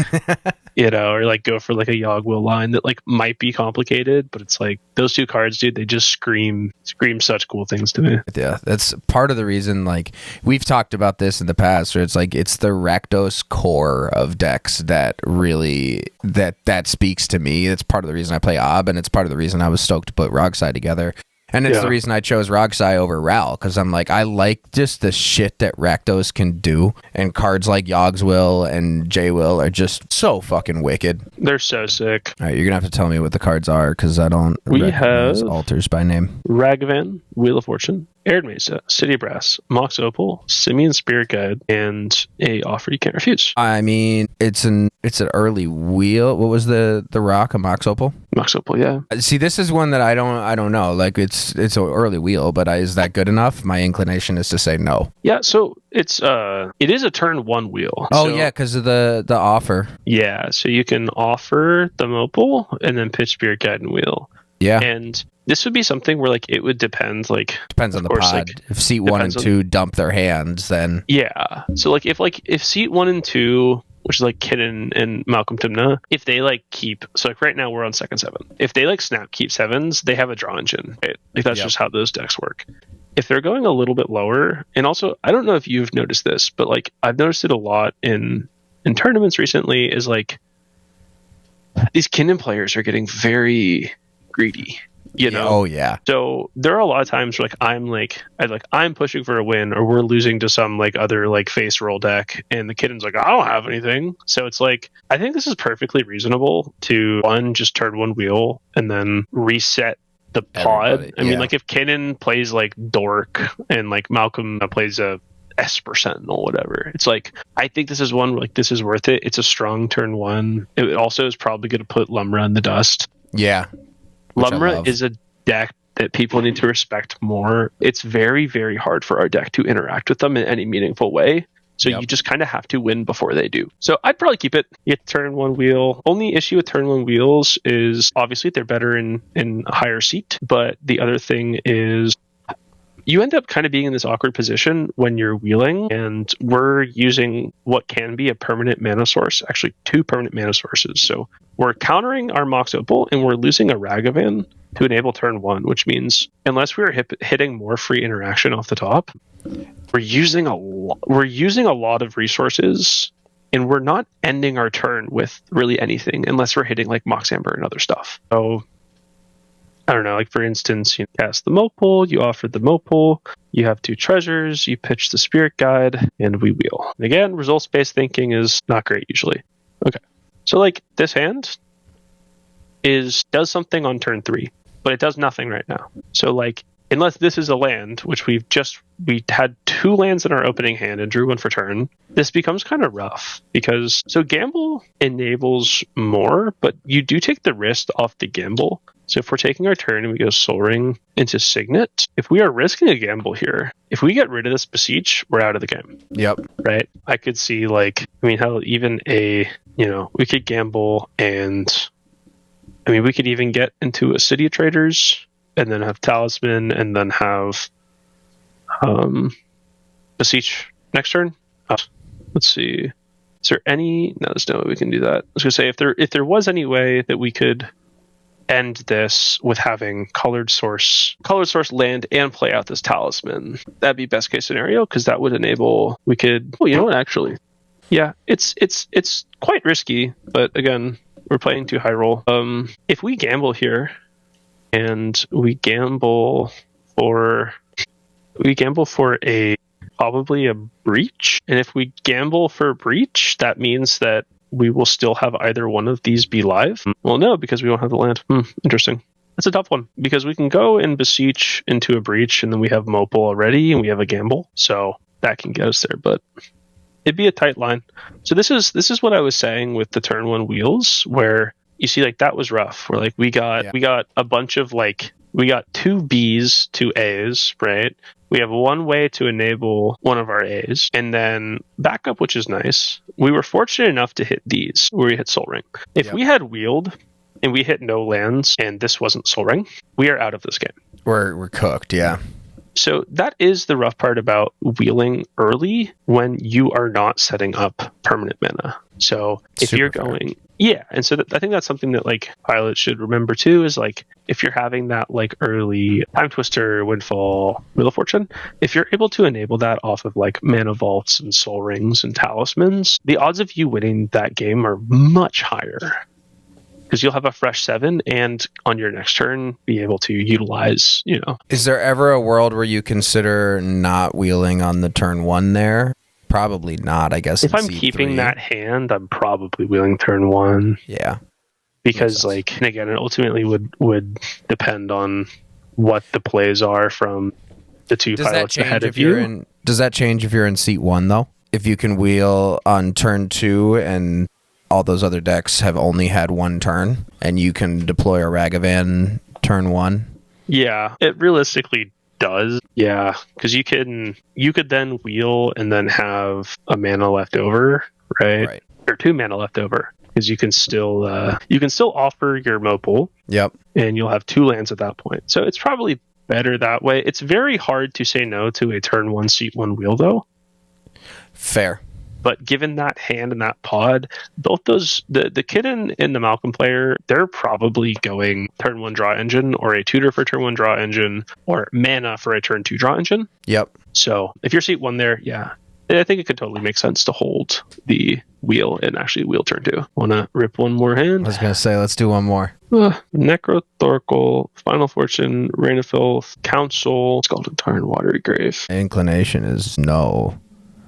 you know, or, like, go for, like, a Yawgmoth line that, like, might be complicated, but it's, like, those two cards, dude, they just scream such cool things to me. Yeah, that's part of the reason, like, we've talked about this in the past, where it's, like, it's the Rakdos core of decks that really, that speaks to me. It's part of the reason I play Ob, and it's part of the reason I was stoked to put ROG SI together. And it's the reason I chose ROG SI over Ral, because I'm like, I like just the shit that Rakdos can do, and cards like Yawgmoth and J-Will are just so fucking wicked. They're so sick. All right, you're going to have to tell me what the cards are, because I don't recognize alters by name. Ragavan, Wheel of Fortune, Arid Mesa, City of Brass, Mox Opal, Simeon Spirit Guide, and a offer you can't refuse. I mean, it's an early wheel. What was the rock? A Mox Opal? Mox Opal, yeah. See, this is one that I don't know. Like it's an early wheel, but is that good enough? My inclination is to say no. Yeah, so it is a turn 1 wheel. Oh so, yeah, because of the offer. Yeah, so you can offer the Opal and then pitch Spirit Guide and Wheel. Yeah. And this would be something where, like, it would depend, like... Depends on the course, pod. like, if seat 1 and 2 dump their hands, then... Yeah. So, if seat 1 and 2, which is, like, Kinnan and Malcolm Timna, if they, like, keep... So, like, right now, we're on second 7. If they, like, snap keep 7s, they have a draw engine, right? Like, that's just how those decks work. If they're going a little bit lower... And also, I don't know if you've noticed this, but, like, I've noticed it a lot in tournaments recently, is, like... These Kinnan players are getting very greedy. You know? Oh yeah. So there are a lot of times where, like, I'm pushing for a win, or we're losing to some, like, other, like, face roll deck, and the Kitten's like, I don't have anything. So it's like, I think this is perfectly reasonable to just turn 1 wheel and then reset the pod. Everybody, I mean, like, if Kitten plays, like, Dork and, like, Malcolm plays a Esper Sentinel, whatever, it's like, I think this is one where, like, this is worth it. It's a strong turn 1. It also is probably going to put Lumra in the dust. Yeah. Lumra is a deck that people need to respect more. It's very, very hard for our deck to interact with them in any meaningful way. So you just kind of have to win before they do. So I'd probably keep it. You get turn 1 wheel. Only issue with turn 1 wheels is obviously they're better in a higher seat. But the other thing is you end up kind of being in this awkward position when you're wheeling, and we're using what can be a permanent mana source, actually 2 permanent mana sources. So we're countering our Mox Opal and we're losing a Ragavan to enable turn 1, which means unless we're hitting more free interaction off the top, we're using a lot of resources, and we're not ending our turn with really anything unless we're hitting like Mox Amber and other stuff. So I don't know, like for instance, you cast the Mopal, you offer the Mopal, you have 2 treasures, you pitch the Spirit Guide, and we wheel. And again, results-based thinking is not great usually. Okay, so like this hand does something on turn 3, but it does nothing right now. So like, unless this is a land, which we had 2 lands in our opening hand and drew 1 for turn, this becomes kind of rough because so gamble enables more, but you do take the risk off the gamble. So if we're taking our turn and we go Soul Ring into Signet, if we are risking a gamble here, if we get rid of this Beseech, we're out of the game. Yep. Right? I could see hell, even we could gamble, and we could even get into a City of Traders and then have Talisman and then have Beseech next turn. Let's see. Is there any... No, there's no way we can do that. I was going to say, if there was any way that we could end this with having colored source land and play out this Talisman, that'd be best case scenario, because that would enable... We could... Oh, you know what, actually? Yeah, it's quite risky, but again, we're playing too high roll. If we gamble here, and we gamble for probably a Breach, and if we gamble for Breach, that means that we will still have either one of these be live. Well, no, because we don't have the land. Interesting. That's a tough one, because we can go and Beseech into a Breach, and then we have Mopal already, and we have a gamble, so that can get us there, but it'd be a tight line. So this is what I was saying with the turn 1 wheels, where you see, like, that was rough. Where, like, we got a bunch of, like, we got 2 Bs, 2 As, right? We have one way to enable one of our As, and then backup, which is nice. We were fortunate enough to hit these, where we hit Soul Ring. If we had wheeled and we hit no lands and this wasn't Soul Ring, we are out of this game. We're cooked, yeah. So that is the rough part about wheeling early when you are not setting up permanent mana. So if you're going... Yeah, and so I think that's something that like pilots should remember too, is like if you're having that like early Time Twister, Windfall, Wheel of Fortune, if you're able to enable that off of like Mana Vaults and Soul Rings and Talismans, the odds of you winning that game are much higher, because you'll have a fresh 7 and on your next turn be able to utilize, Is there ever a world where you consider not wheeling on the turn 1 there? Probably not, I guess. If I'm keeping that hand, I'm probably wheeling turn 1. Yeah. Because, like, and again, it ultimately would depend on what the plays are from the 2 pilots ahead of you. Does that change if you're in seat 1, though? If you can wheel on turn 2 and all those other decks have only had 1 turn, and you can deploy a Ragavan turn 1? Yeah, it realistically does. Yeah, because you could then wheel and then have a mana left over, right? Or 2 mana left over, because you can still offer your Mopal. Yep. And you'll have 2 lands at that point. So it's probably better that way. It's very hard to say no to a turn 1 seat 1 wheel, though. Fair. But given that hand and that pod, both those, the Kitten and the Malcolm player, they're probably going turn 1 draw engine, or a Tutor for turn 1 draw engine, or mana for a turn 2 draw engine. Yep. So if you're seat 1 there, yeah, I think it could totally make sense to hold the wheel and actually wheel turn 2. Want to rip one more hand? I was going to say, let's do one more. Necrothorkel, Final Fortune, Rain of Filth, Council, Scalded Tarn, Watery Grave. Inclination is no.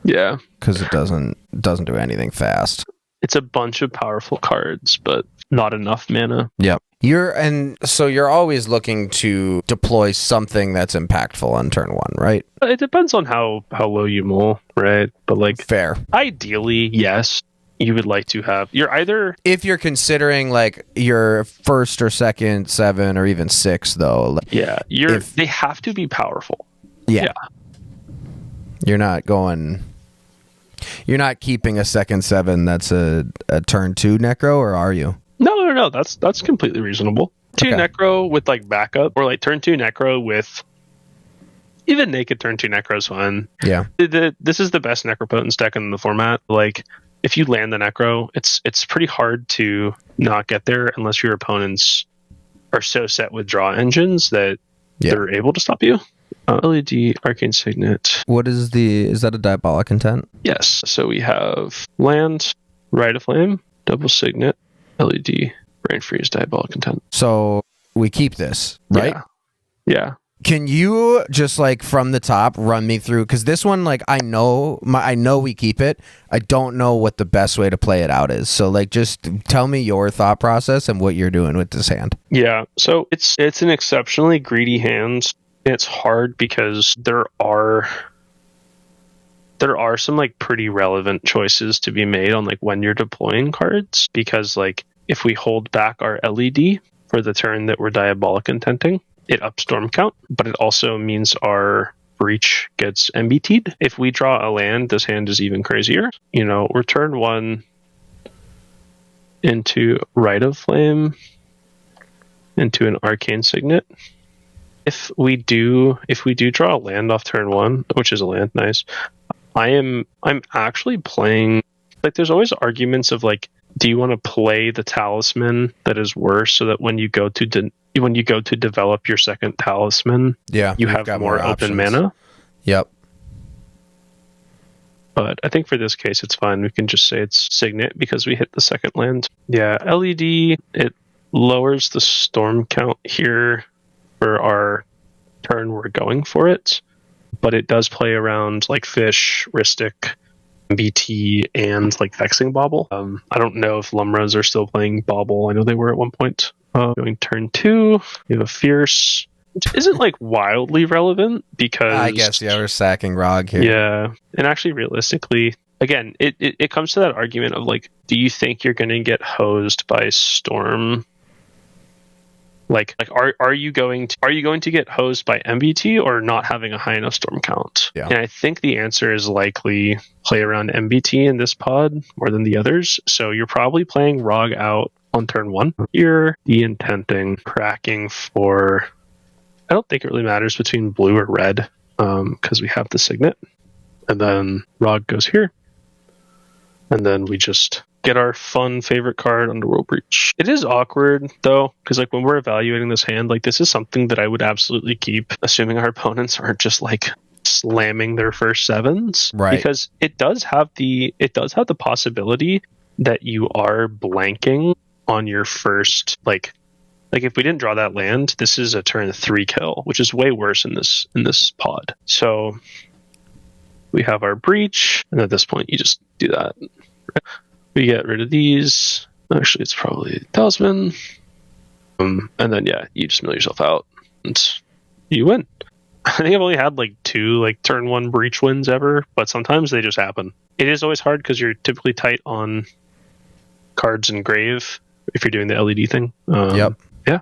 Yeah. Because it doesn't do anything fast. It's a bunch of powerful cards, but not enough mana. Yep. You're always looking to deploy something that's impactful on turn 1, right? It depends on how low you mull, right? But like, fair. Ideally, yes. You would like to have... You're either... If you're considering, like, your first or second 7 or even 6, though. Yeah. They have to be powerful. Yeah. You're not going... you're not keeping a second 7 that's a turn 2 necro, or are you? No. That's completely reasonable. 2 Okay. necro with like backup, or like turn 2 necro with even naked turn 2 necro is fine. Yeah. This is the best Necropotence deck in the format. Like, if you land the necro, it's pretty hard to not get there unless your opponents are so set with draw engines that they're able to stop you. LED, Arcane Signet. What is that a Diabolic Intent? Yes. So we have land, Rite of Flame, double Signet, LED, Brain Freeze, Diabolic Intent. So we keep this, right? Yeah. Can you just like from the top run me through? Because this one, like, I know we keep it. I don't know what the best way to play it out is. So like, just tell me your thought process and what you're doing with this hand. Yeah. So it's an exceptionally greedy hand. It's hard because there are some like pretty relevant choices to be made on like when you're deploying cards, because like if we hold back our LED for the turn that we're Diabolic Intenting, it ups storm count, but it also means our breach gets MBT'd. If we draw a land, this hand is even crazier. You know, we're turn 1 into Rite of Flame, into an Arcane Signet. If we do draw a land off turn 1, which is a land, nice. I'm actually playing, like, there's always arguments of like, do you want to play the talisman that is worse so that when you go to develop your second talisman, you have more open mana? Yep. But I think for this case, it's fine. We can just say it's Signet because we hit the second land. Yeah, LED, it lowers the storm count here for our turn we're going for it, but it does play around like Fish, Ristic, BT, and like Vexing Bauble. I don't know if Lumras are still playing Bauble. I know they were at one point. Going turn 2, we have a Fierce, which isn't like wildly relevant because I guess we're sacking ROG here. Yeah, and actually realistically, again, it comes to that argument of like, do you think you're going to get hosed by Storm? Like are you going to get hosed by MBT or not having a high enough storm count? Yeah. And I think the answer is likely play around MBT in this pod more than the others. So you're probably playing ROG out on turn 1. You're de-intenting, cracking for, I don't think it really matters between blue or red, because we have the Signet. And then ROG goes here. And then we just get our fun favorite card, Underworld Breach. It is awkward, though, because like when we're evaluating this hand, like this is something that I would absolutely keep, assuming our opponents aren't just like slamming their first 7s. Right. Because it does have the possibility that you are blanking on your first, like if we didn't draw that land, this is a turn 3 kill, which is way worse in this pod. So we have our Breach, and at this point you just do that. We get rid of these. Actually, it's probably Talisman. And then, yeah, you just mill yourself out and you win. I think I've only had like 2 like turn 1 Breach wins ever, but sometimes they just happen. It is always hard because you're typically tight on cards and grave if you're doing the LED thing. Yep. Yeah.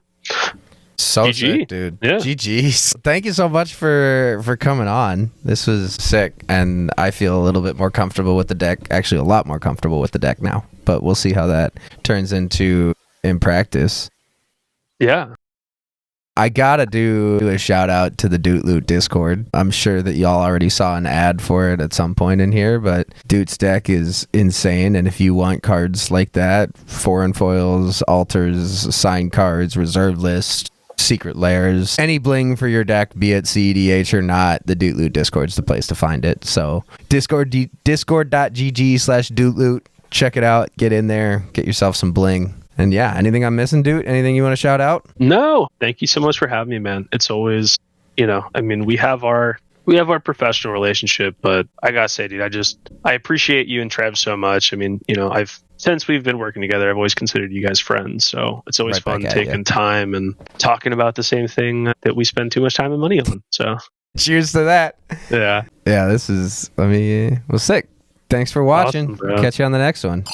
So GG. sick, dude. Yeah. GG's. Thank you so much for coming on. This was sick, and I feel a little bit more comfortable with the deck. Actually, a lot more comfortable with the deck now. But we'll see how that turns into in practice. Yeah. I gotta do a shout out to the Doot Loot Discord. I'm sure that y'all already saw an ad for it at some point in here, but Doot's deck is insane. And if you want cards like that, foreign foils, altars, signed cards, reserve list, secret layers, any bling for your deck, be it cEDH or not, the Doot Loot Discord's the place to find it. So discord.gg/dootloot. Check it out. Get in there. Get yourself some bling. And yeah, anything I'm missing, Doot? Anything you want to shout out? No, thank you so much for having me, man. It's always, I mean, we have our professional relationship, but I gotta say, dude, I appreciate you and Trev so much. I mean, since we've been working together, I've always considered you guys friends. So it's always fun taking time and talking about the same thing that we spend too much time and money on. So cheers to that. Yeah. Yeah, this is, well, sick. Thanks for watching. Awesome, bro. Catch you on the next one.